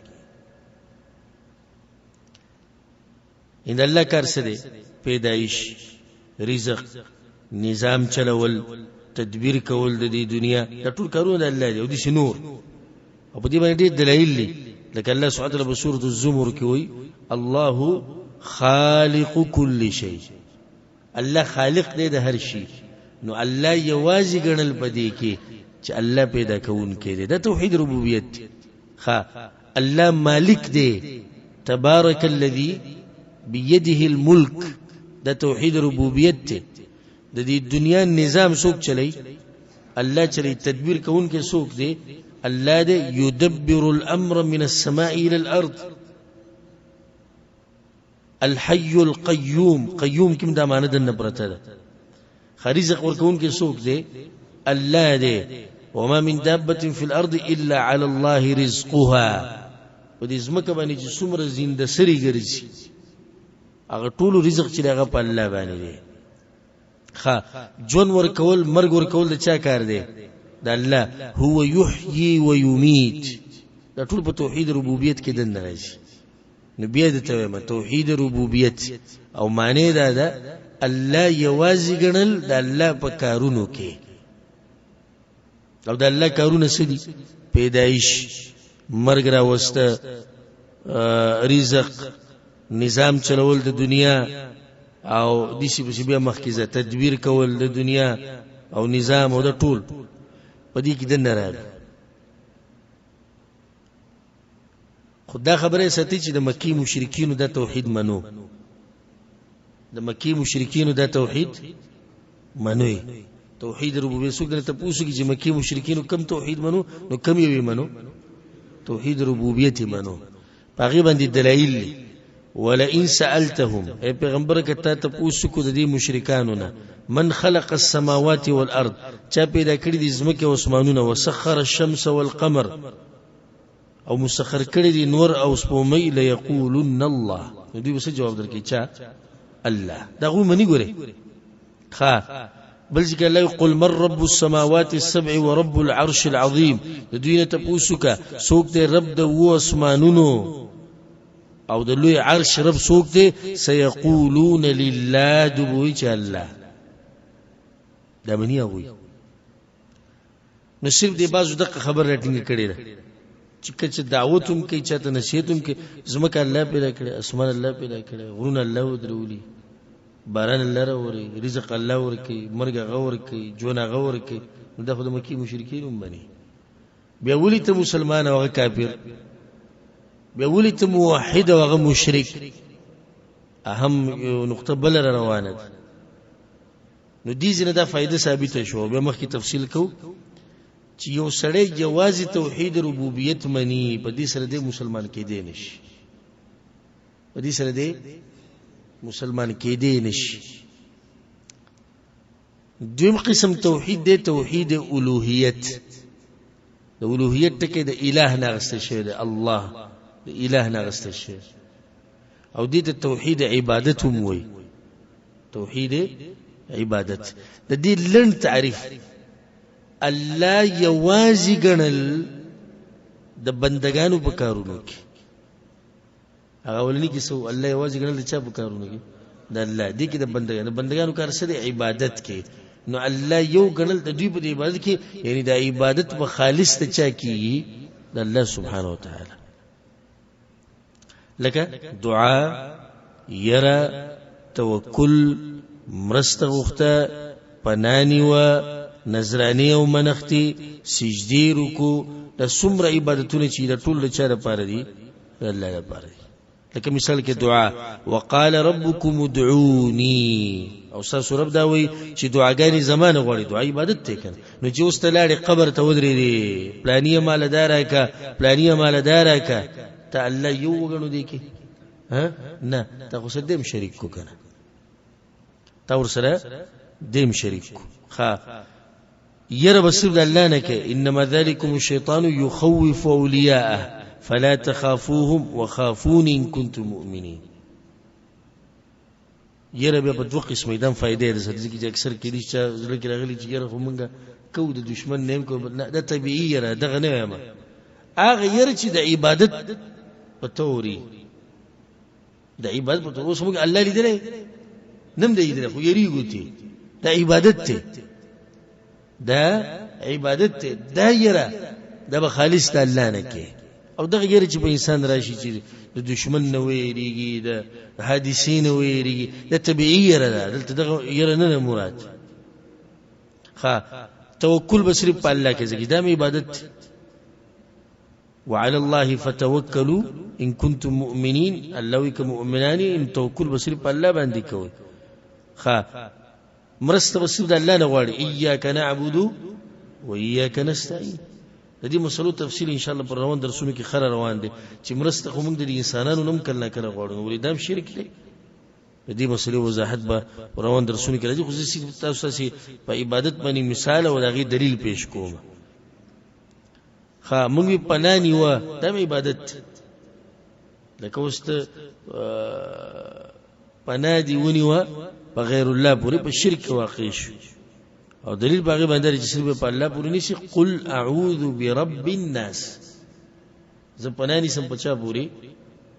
[SPEAKER 1] ان الله کار څه دی؟ پیدایش، رزق، نظام چلول، تدبیر کول د دې دنیا دا ټول کارونه د الله دي او د نور او په دې باندې ډېر دلایل دي. لکه الله سبحانه وتعالى په سورۃ الزمر کې وایي الله خالق كل شيء. الله خالق دی د هر شي. نو الله یوازې ګڼل پدې کې چې الله پیدا کوونکی دی دا توحید ربوبیت. ها الله مالک دی تبارک الذی بيده الملك دا توحید ربوبیت دی. د دې دنیا نظام څوک چلی؟ الله چلی. تدبیر کوونکی څوک دی؟ الله دی. يدبر الامر من السماء الى الارض. الحي القيوم. قيوم کوم دا معنی د نبرته ده. رزق ورکون کې څوک دی؟ الله دی. وما من دابة في الارض الا على الله رزقها. په دې ځمکه باندې چې څومره زنده سري ګرځي هغه ټول رزق چې هغه په الله باندې دی. ښه جون ورکول مرګ ورکول د چا کار دی؟ د الله. هو يحيي ويميت. دا ټول په توحید ربوبیت کې دن راځي. نو بیا د ته توحید ربوبیت او معنی دا ده الله یوازې ګڼل د الله په کارونو کې او د الله کارونه څه دي؟ پیدایش، مرګ راوسته، رزق، نظام چلول د دنیا او دیسی بسی بیا مخکیزه تدبیر کول د دنیا او نظام او د ټول په دې کې دنه راغلی. خدا خبره ساتي چې د مکی مشرکینو دا توحید منو. د مکی مشرکینو دا توحید منوي. توحید ربوبیت څوک نه ته پوښتنه چې مکی مشرکینو کم توحید منو نو کم یې منو؟ توحید ربوبیت منو. پاغي باندې دلایل ولا ان سالتهم اي پیغمبر کته ته پوښتنه د دې مشرکانو نه من خلق السماوات والارض چا پیدا کړی د زمکه او اسمانونه وسخر الشمس والقمر او مسخر کړی دی نور او سپومې ليقولن الله. نو دوی وسه جواب درکې چا؟ الله. دا غو منی ګوره. ها بل ځکه الله يقول من رب السماوات السبع ورب العرش العظيم. د دوی نه تاسوکه څوک دی رب د و اسمانونو او د لوی عرش رب څوک دی؟ سيقولون لله. دوی چې الله. دا منی اوی. نو صرف دی بازو دغه خبر راټینګ کړي ده چې کچ دعوتوم کوي چاته نصیحتوم کوي زمکه الله پیدا کړي، اسمان الله پیدا کړي، غرونه الله ودرولي، باران الله راوري، رزق الله ورکي، مرګ غور کوي، جون غور کوي. نو د خدای مکی مشرکین هم بني. بیا ولي ته مسلمان او کافر؟ بیا ولي ته موحد او مشرک؟ اهم نقطه بل روانه ده. نو دې ځینې دا فائدہ ثابته شو بیا مخکې تفصیل کو چې یو سړی جواز توحید ربوبیت مني په دې سره دې مسلمان کېدی نشي په دې سره دې مسلمان کېدی نشي دویم قسم توحید دې توحید الوهیت د الوهیت ټکی د الہ نه غسته شوی د الله د الہ نه غسته شوی او دې ته توحید عبادت هم وایي توحید عبادت د دې لنډ تعریف الله یوازې ګڼل د بندگانو په کارونو کې هغه ولني کې سو الله یوازې ګڼل د چا په کارونو کې د الله دې کې د بندگانو کار سره عبادت کې نو الله یو ګڼل د دوی په عبادت کې یعنی د عبادت په خالص ته چا کیږي د الله سبحانه وتعالى لکه دعا یرا توکل مرسته غوښته پنانی و نظرانی او منختی سجدی رکو د څومره عبادتونه چې د ټول چا لپاره دي الله لپاره دي لکه مثال کې دعا وقال ربكم ادعوني او تاسو رب دا وایي چې دعاګانې زمانه غواړي دعا عبادت ته کنه نو چې اوس ته لاړې قبر ته ودرېدې پلانیه مالدار کا پلانیه مالدار کا ته الله یو وګڼو دی کې ها نه ته خو دیم شریک کو کنه تا ور سره دیم شریک کو ها يرى بصير الله نك إنما ذلكم الشيطان يخوف أولياءه فلا تخافوهم وخافون إن كنتم مؤمنين يرى بيبدو قسم ميدان فائدة ده سرزك أكثر كده زلك الأغلي تجارة خمنجا كود دشمن نيم كود ده طبيعي يرى ده غنيمة أغير شيء ده عبادة بتوري ده عبادة بتوري وسمعك الله ليدنا نم ده يدنا خو يري قوتي ده عبادة دا عبادت دایره دا به خالص د الله نه کې او دغه غیر چې په انسان راشي چې د دشمن نه ویریږي د حادثې نه ویریږي د طبيعي یره ده دلته دغه یره نه مراد ها توکل بصری په الله کې ځکه دا عبادت وعلى الله فتوکلوا ان كنتم مؤمنين الله وک مؤمنان ان توکل بصری په الله باندې کوي ها مرسته بصیر د الله نه غواړي اياک نعبد و اياک نستعين د دې مسلو تفصیل ان شاء الله پر روان درسونو کې خره روان دي چې مرسته خو موږ د انسانانو نم کله کله غواړو ولې دا شرک دی د دې مسلو وضاحت به روان درسونو کې راځي خو زه تاسو ته په عبادت باندې مثال او دغه دلیل پیش کوم ها موږ پنانی و د عبادت لکه واست پنادي ونی و بغیر الله پوری په شرک واقع شو او دلیل باغی باندې چې صرف په الله پوری نشي قل اعوذ برب الناس زپنانی سم پچا پوری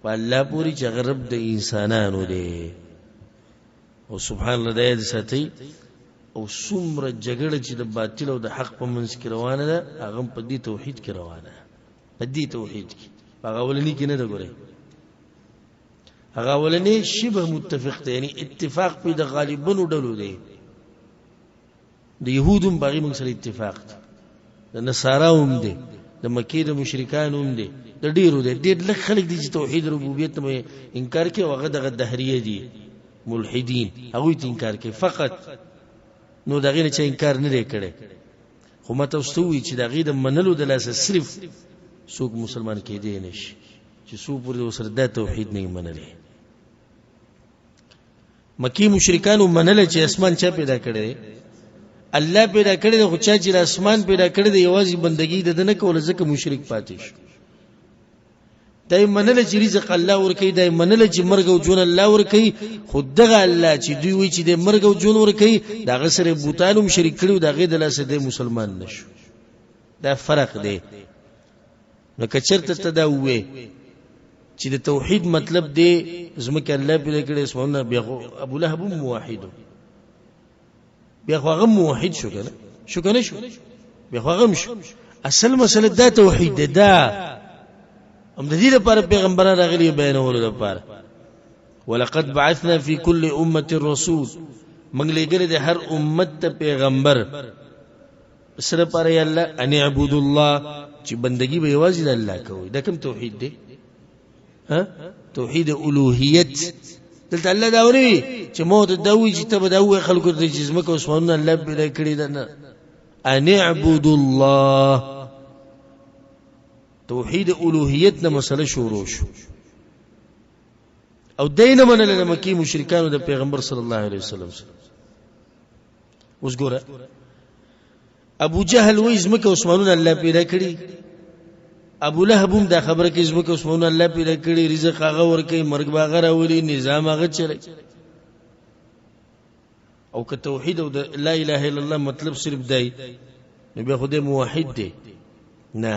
[SPEAKER 1] په الله پوری چې رب د انسانانو دی او سبحان الله د دې ساتي او څومره جګړه چې د باطل او د حق په منځ کې روانه ده هغه په دې توحید کې روانه ده په دې توحید کې هغه ولني کې نه ده ګوره هغه ولني شبه متفق دي یعنی اتفاق په د غالبونو ډلو دی د يهودم باغی موږ سره اتفاق دی د نصاراوم دی د مکې د مشرکانوم دی د ډیرو دی ډیر لږ خلک دي چې توحید ربوبیت ته انکار کوي او هغه د دهریه دي ملحدین هغه ته انکار کوي فقط نو دغه نه چې انکار نه لري کړي خو ماته واستوي چې دغه د منلو د لاسه صرف څوک مسلمان کېدی نشي چې څوک پر وسره د توحید نه منلي مکی مشرکانو منل چې اسمان چا پیدا کړی الله پیدا کړی خو چا چې اسمان پیدا کړی دی یوازې بندگی د نه کول ځکه مشرک پاتې شو دای منل چې رزق الله ورکي دای منل چې مرګ او جون الله ورکي خود دغه الله چې دوی وی چې د مرګ او جون ورکي دغه سره بوتانو مشرک کړو دغه د لاسه د مسلمان نشو دا فرق دی نو کچرته تداوي چې د توحید مطلب دی زمکه الله پیدا کړی اسمونه بیا ابو لهب موحد بیا هغه موحد شو کنه شو بیا هغه شو اصل مسله دا توحید دا هم د دې لپاره پیغمبر راغلی بیانولو لپاره ولقد بعثنا في كل امه رسول موږ لګره د هر امت ته پیغمبر سره پر الله ان اعبد الله چې بندگی به یوازې د الله کوي دا کوم توحید دی ها توحید الوهیت دلته الله دا وري چې موت دوی چې ته به دا وې خلکو ته چې زمکه وسمونه الله پیدا کړی ده نه ان اعبدوا الله توحید الوهیت نه مسله شروع شو او دینه منل د مکی مشرکانو د پیغمبر صلی الله علیه وسلم اوس ګوره ابو جهل وې زمکه وسمونه الله پیدا کړی ابو لهب هم دا خبره کې زمکه وسمونه الله پیدا کړی رزق هغه ورکي مرګ باغ راولي نظام هغه چلای او که توحید او لا اله الا الله مطلب صرف دی نو بیا خدای موحد دی نه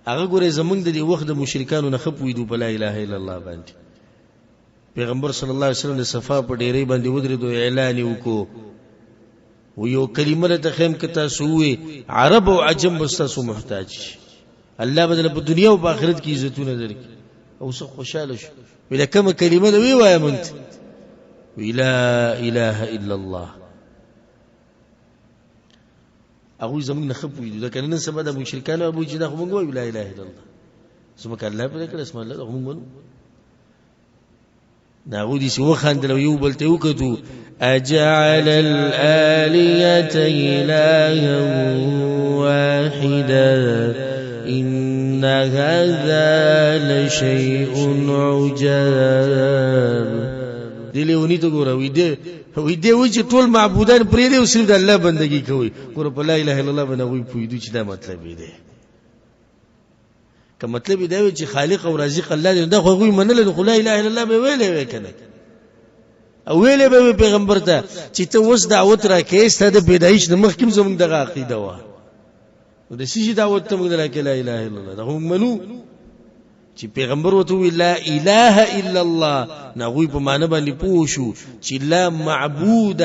[SPEAKER 1] هغه ګوره زمونږ د وخت د مشرکانو نه خپویدو په لا اله الا الله باندې پیغمبر صلی الله علیه وسلم د صفا په ډیرې باندې ودرېدو اعلان وکړو و یو کلمه ته خیم کتا سوې عرب او عجم بستاسو محتاج الله بدل په دنیا او په آخرت کې عزتونه درکړي او څه خوشاله شو ویله کومه کلمه وی وایم انت لا اله الا الله اغوی زمونږ نه خپویدو دا کنه نن سبا د مشرکانو ابو چې دا خو مونږ وایو لا اله الا الله سمک الله په کړه اسم الله خو مونږ دا غو دي چې وخاندل یو بل ته وکړو اجعل الاليه الها واحدا ان هذا لشيء عجاب دلیونی ته ګوره وې دې و چې ټول معبودان پرې دي او صرف د الله بندگی کوي ګوره په لا اله الا الله باندې وې پویدو چې دا مطلب دی که مطلب دی چې خالق او رازق الله دی دا خو غوي منل خو لا اله الا الله به ویلې وکنه او ویلې به پیغمبر ته چې ته اوس دعوت راکې ستاسو د پیدایش نمخ کوم زموږ دغه عقیده و نو د شي دعوت ته موږ راکې لا اله الا الله دا هم منو چې پیغمبر وته وی لا اله الا الله نغوی په معنی باندې پوښو چې لا معبود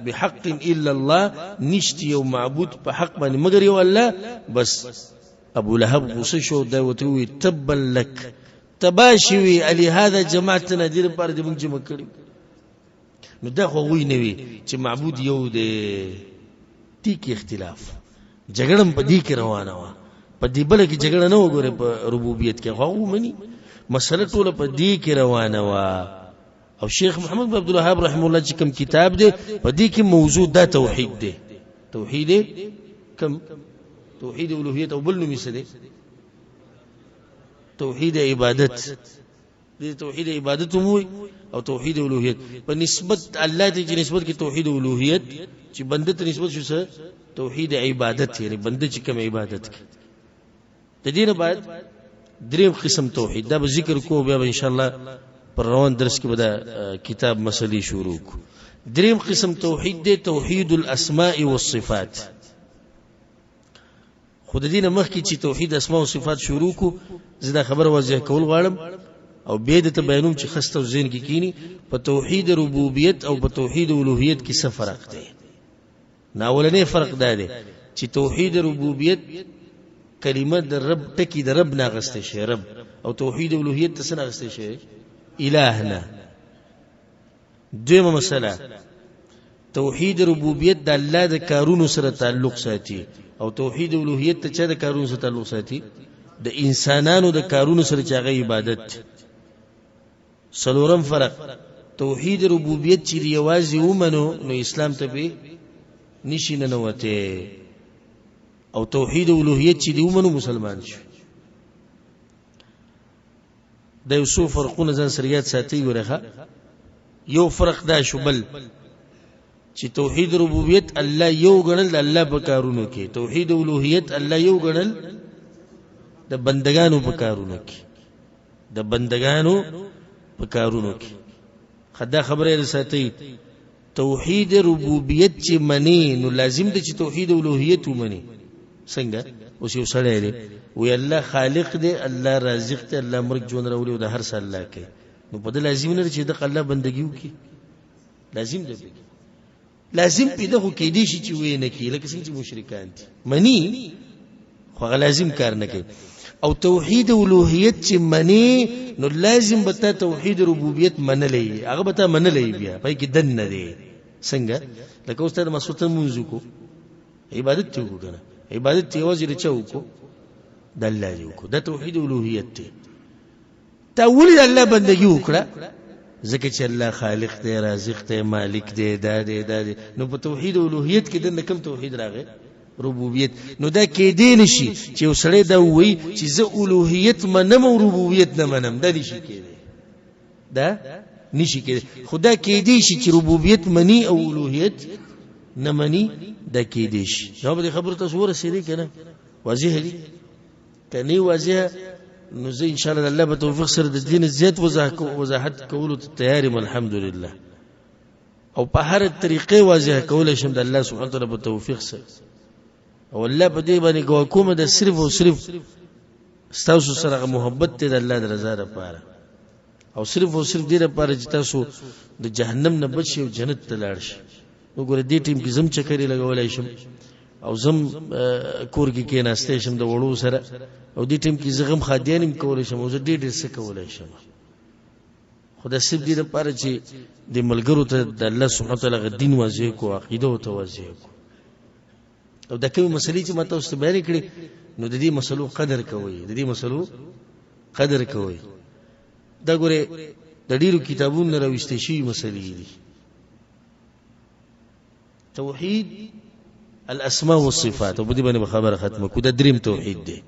[SPEAKER 1] بحق الا الله نشتی یو معبود په حق باندې مگر یو الله بس ابو لهب غصه شو دا وته وی تبا لك تباشوي علي هذا جماعتنا دیر پر دې موږ جمع کړی نو دا خو وی نوی چې معبود یو دی ټیک اختلاف جګړم په دې کې روانه و په دې بل کې جګړه نه وګوره په ربوبیت کې خو مني مسله ټوله په دې کې روانه و او شیخ محمد بن عبد الوهاب رحم الله چې کوم کتاب دی په دې کې موضوع دا توحید دی توحید کم توحید الوهیت او بل نوم یې دی توحید عبادت دې توحید عبادت مو او توحید الوهیت په نسبت الله ته چې نسبت کې توحید الوهیت چې بنده ته نسبت شو سره توحید عبادت یعنی بنده چې کوم عبادت کوي د دې نه بعد دریم قسم توحید دا به ذکر کوو بیا ان شاء الله پر روان درس کې به دا کتاب مسلې شروع کو دریم قسم توحید دی توحید الاسماء والصفات خود دې نه مخکې چې توحید اسماء او صفات شروع کو زدا خبر واضح کول غواړم او به د بیانوم چې خسته ذهن کې کینی په توحید ربوبیت او په توحید الوهیت کې څه فرق دی ناولنې فرق دا دی چې توحید ربوبیت کلمه د رب ټکی د رب ناغسته شي رب او توحید الوهیت څه ناغسته شي الہنا دیمه مسله توحید ربوبیت د الله د کارونو سره تعلق ساتي او توحید الوهیت ته د کارونو سره تعلق ساتي د انسانانو د کارونو سره چې هغه عبادت سلورم فرق توحید ربوبیت چې یوازې ومنو نو اسلام ته به نشي ننوته او توحید الوهیت چې دی ومنو مسلمان شي د یو فرقونه ځان سره یاد ساتي ورخه یو فرق دا شو بل چې توحید ربوبیت الله یو غنل الله په کارونو کې توحید الوهیت الله یو غنل د بندگانو په کارونو کې د بندگانو په کارونو کې خدا خبره ساتي توحید ربوبیت چې منی نو لازم دی چې توحید الوهیت ومني څنګه اوس یو سره دی وی الله خالق دی الله رازق دی الله مرګ جون راولي او د هر څه الله کوي نو په دې لازم نه چې د الله بندگی وکي لازم دی لازم پیدا خو کې دي چې وې نه کې لکه څنګه چې مشرکان دي منی خو لازم کار نه کوي او توحید الوهیت چې منی نو لازم به توحید ربوبیت منلې هغه به منلې بیا پای کې دن نه دی څنګه لکه استاد مسعود منځو کو عبادت ته وګڼه عبادت ته وځي چوکو د الله دی کو د توحید الوهیت ته تا ولې الله بندگی وکړه ځکه چې الله خالق دی، رازق دی، مالک دی، دا دی دا دی. نو په توحید اولوهیت کې دنه کم توحید راغی؟ ربوبیت. نو دا کې دی نشي چې یو سړی دا وایي چې زه اولوهیت منم او ربوبیت نه منم، دا نشي کېدی، دا نشي کېدی. خدا کې دی شي چې ربوبیت مني او اولوهیت نه مني، دا کې دی شي. نو به خبره تاسو ورسېږي کنه، واضح دي کني واضح. نو زه ان شاء الله الله به توفیق سره د دین زیات وضاحت کولو ته تیار یم الحمدلله، او په هر طریقې واضح کول شم د الله سبحانه وتعالى په توفیق سره. او الله په دې باندې ګوا کوم د صرف او صرف تاسو سره محبت ته د الله د رضا لپاره، او صرف او صرف دې لپاره چې تاسو د جهنم نه بچ شئ او جنت ته لاړ شئ. وګوره دې ټیم کې زم چکرې لګولای شم او زم کور کې کېناستې شم د وړو سره، او دې ټیم کې زغم خادیانم کولای شم او زه ډېر څه کولای شم. خدا صرف دې لپاره چې د ملګرو ته د الله سبحانه وتعالى دین واضح کو، عقیده او توضیح کو. او دا کومه مسلې چې ماته اوس بیان کړې، نو د دې مسلو قدر کوئ، د دې مسلو قدر کوئ. دا ګوره د ډیرو کتابونو راوستې شي مسلې دي. توحید الاسماء والصفات، او په دې باندې خبره ختمه کو. دا دریم توحید دی.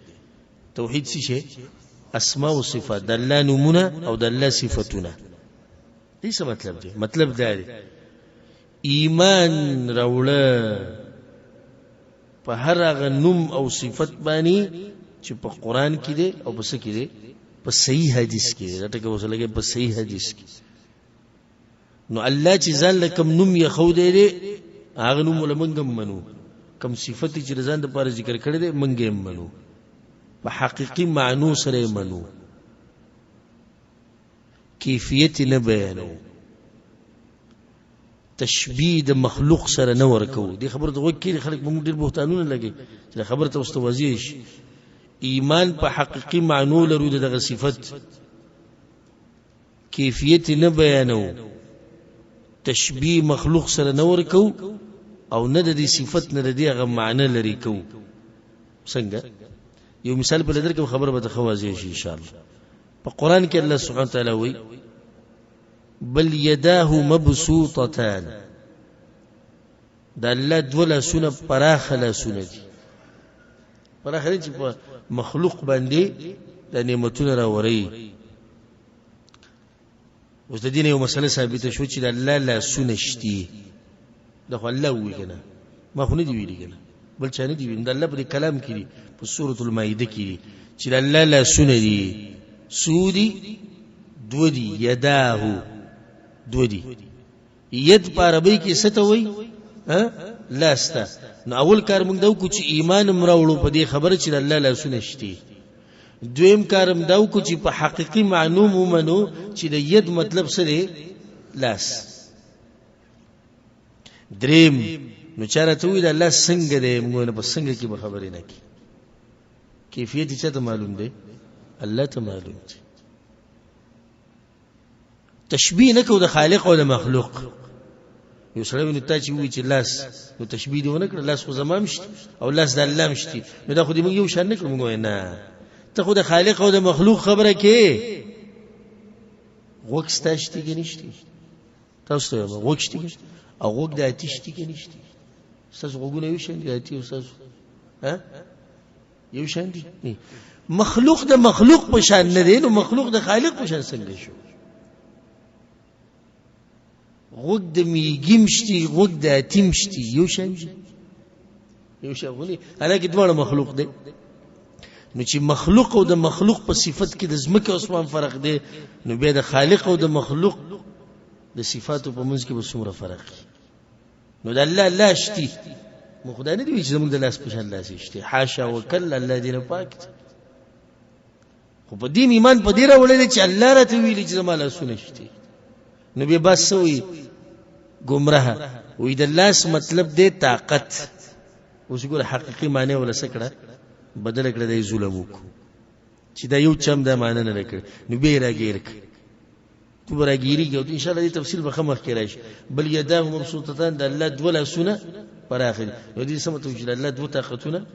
[SPEAKER 1] توحید څه شي؟ اسماء او صفات، د الله نومونه او د الله صفاتونه. دې څه مطلب دی؟ مطلب دا دی ایمان راوړه په هر هغه نوم او صفت باندې چې په قران کې دی او په څه کې دی، په صحیح حدیث کې دی. دا ټکه وسه لګي په صحیح حدیث کې. نو الله چې ځان لکم نوم یې خو دی هغه نوم ولمنګم منو، کم صفت چې ځان د پاره ذکر کړی دی منګې منو، په حقيقي معنی سره منو، کیفیت نه بیانو، تشبیه د مخلوق سره نه ورکو. دې خبره ته وکړي خلک موږ ډېر بهتانونه لګي چې خبره ته واستوازی شي. ایمان په حقيقي معنی لرو دغه صفت، کیفیت نه بیانو، تشبیه مخلوق سره نه ورکو، او نه د دې صفت نه د دې هغه معنی لري کو. څنګه؟ یو مثال په لدر کې خبره به تخوازی شي ان شاء الله. په قران کې الله سبحانه وتعالى وایي بل يداه مبسوطتان، دا الله دوله سونه پراخه لاسونه دي. پراخه چې په مخلوق باندې د نعمتونو راوري. اوس د دین یو مسله ثابته شو چې د الله لاسونه شتي. دا خو الله وی کنه، ما خو نه دی ویلي کنه، بل چا نه دی ویلي. د الله په کلام کې دی په سورۃ المائده کې چې د الله لاسونه دي. سودی دو دی، یداه دو دی. ید په عربی کې څه ته وایي؟ لاسته. نو اول کار موږ دا وکړو چې ایمان مراوړو په دې خبره چې د الله لاسونه شتي. دویم کارم دا وکړو چې په حقيقي معنی ومنو چې د ید مطلب څه دی؟ لاس. دریم نو چارته وي د الله څنګه دی، موږ نه په څنګه کې به خبرې نه کی. کیفیت چې ته معلوم دی، الله ته معلوم دی. تشبیه نه کو د خالق او د مخلوق. یو سره نو ته چې وی چې لاس، نو تشبیه دی ونه کړ. لاس خو زمام شته او لاس د الله مشتي، نو دا خو دې موږ یو شان نه کړو. موږ نه، ته خو د خالق او د مخلوق خبره کې. غوږ ستاشتي کې نشته، تاسو ته غوږ شته او غوږ د آتشتي کې نشته. تاسو غوږونه یو شان دي، آتی او تاسو یو شان دي. مخلوق د مخلوق په شان نه دی، نو مخلوق د خالق په شان څنګه شو؟ غوږ د میګیم شتي، غوږ د اتیم شتي، یو شان دي، یو شان غوني. هغه دواړه مخلوق دي. نو چې مخلوق او د مخلوق په صفت کې د زمکه اسمان فرق دی، نو بیا د خالق او د مخلوق د صفاتو په منځ کې به څومره فرق دی. نو د الله لا شتي، مو خدای نه دی چې زموږ د لاس په شان لاس شتي، حاشا وکلا، الله دې نه پاک. خو په دین ایمان په دې راولل چې الله راته ویلي چې زما لاسونه شتي. نو بیا بس وي گمراه وي. د لاس مطلب دی طاقت. اوس ګور حقيقي معنی ولا سکړه بدل کړه د ظلم وکړو چې دا یو چم د معنی نه لکړ. نو به راګیر ک تو راګیریږي او ان شاء الله دې تفصیل به خمر کې راشي. بل یداه مبسوطتان، د الله دوله سونه پر اخر. نو دې سمته چې د الله دوه طاقتونه،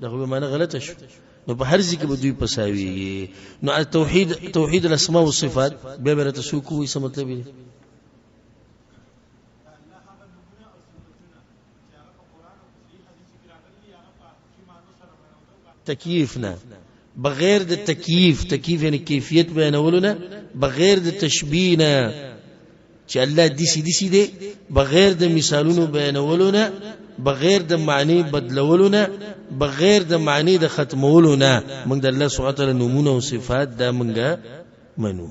[SPEAKER 1] دا خو معنی غلطه شو. نو په هر ځکه به دوی پساوي. نو توحید الاسماء والصفات به برته سو کوی څه مطلب دی؟ تکییف نه بغیر د تکییف یعنی کیفیت بیانولو نه، بغیر د تشبیه نه چې الله دیسی دی، بغیر د مثالونو بیانولو نه، بغیر د معنی بدلولو نه، بغیر د معنی د ختمولو نه، موږ د الله سبحانه وتعالی نومونه او صفات دا موږ منو.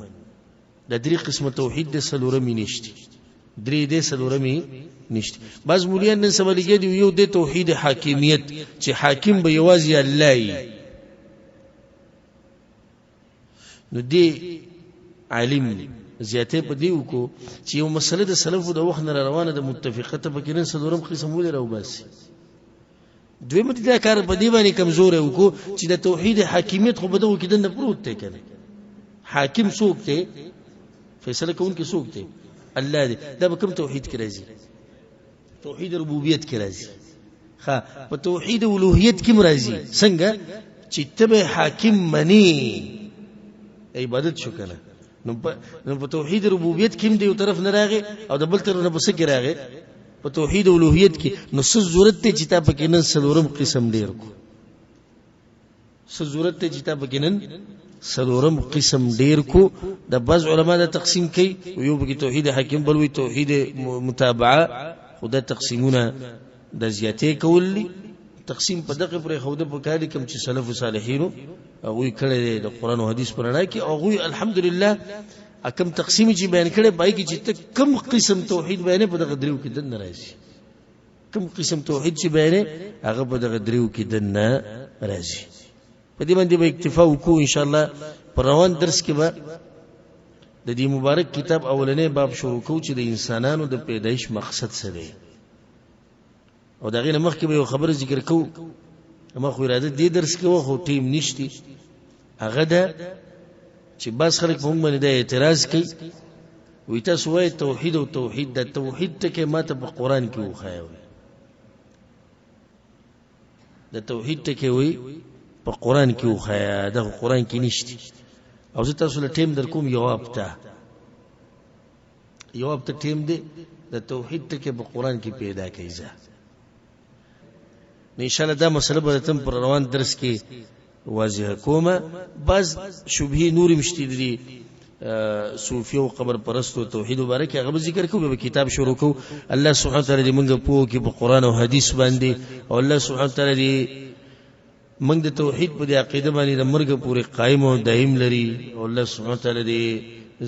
[SPEAKER 1] د درې قسمه توحید د سلورمې نشته، درې د سلورمې نشته. بعض مولیان نن سبا لګي دی یو د توحید حاکمیت چې حاکم به یوازې الله ای. نو دی عالم زیاته په دیو کو چې یو مسله د سلفو د وخت نه روانه د متفقه ته پکې نن سلورم قسم ولې راو باسي. دوی مت دا کار په دی باندې کمزور یو کو چې د توحید حاکمیت خو بدو کې دنه پروت ته کنه. حاکم څوک ته؟ فیصله کوونکی څوک ته؟ الله دی. دا به کوم توحید کې راځي؟ توحید ربوبیت کې راځي. ها په توحید الوهیت کې مرাজি څنګه چې تبه حاکم منی عبادت شو کنه. نو په توحید ربوبیت کې هم دی یو طرف نه راغی او د بل طرف نه بس کې راغی. په توحید الوهیت کې نو څه ضرورت ته چې تا پکې نن سلورم قسم ډیر کو، څه ضرورت ته چې تا پکې نن سلورم قسم ډیر کو. د بعض علما دا تقسیم کوي، یو به توحید حاکم بل وی توحید متابعه، خدا تقسیمونه د زیاتې کول. تقسیم په دغه پر خوده په کار کوم چې سلف صالحینو او کړه د قران او حدیث پر نه کې او الحمدلله اکم تقسیم چې بیان کړي پای کې چې کم قسم توحید بیان په دغه دریو کې دن راځي. کم قسم توحید چې بیان هغه په دغه دریو کې دن راځي. په دې باندې به اکتفا وکړو ان شاء الله. پر روان درس کې به د دې مبارک کتاب اولنې باب شروع کوو چې د انسانانو د پیدایش مقصد څه دی، او دا غینه مخکې به یو خبر ذکر کوو. اما خو اراده دې درس کې وو ټیم نشتی. هغه دا چې باز خلک په موږ باندې د اعتراض کوي، وي تاسو وایي توحید او توحید د توحید ټکي ماته په قران کې وخایو. د توحید ټکي وي په قران کې وخایا، د قران کې نشتی. او زه تاسو له ټیم در کوم جواب ته ټیم دی د توحید ټکي په قران کې پیدا کیږي. ان شاء الله دا مسله به تم پر روان درس کې واضح کومه. بعض شبهه نور مشتدي صوفي او قبر پرستو توحید مبارک هغه ذکر کوو. به کتاب شروع کو. الله سبحانه وتعالى دې موږ په کې په قران او حدیث باندې، او الله سبحانه وتعالى دې موږ د توحید په عقیده باندې د مرګ پورې قائم او دائم لري. او الله سبحانه وتعالى دې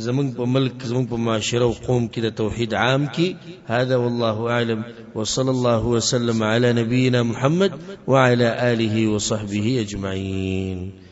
[SPEAKER 1] زمون په ملک زمون په معاشره او قوم کې د توحید عام کی. هذا والله اعلم وصلى الله وسلم على نبينا محمد وعلى آله وصحبه اجمعين.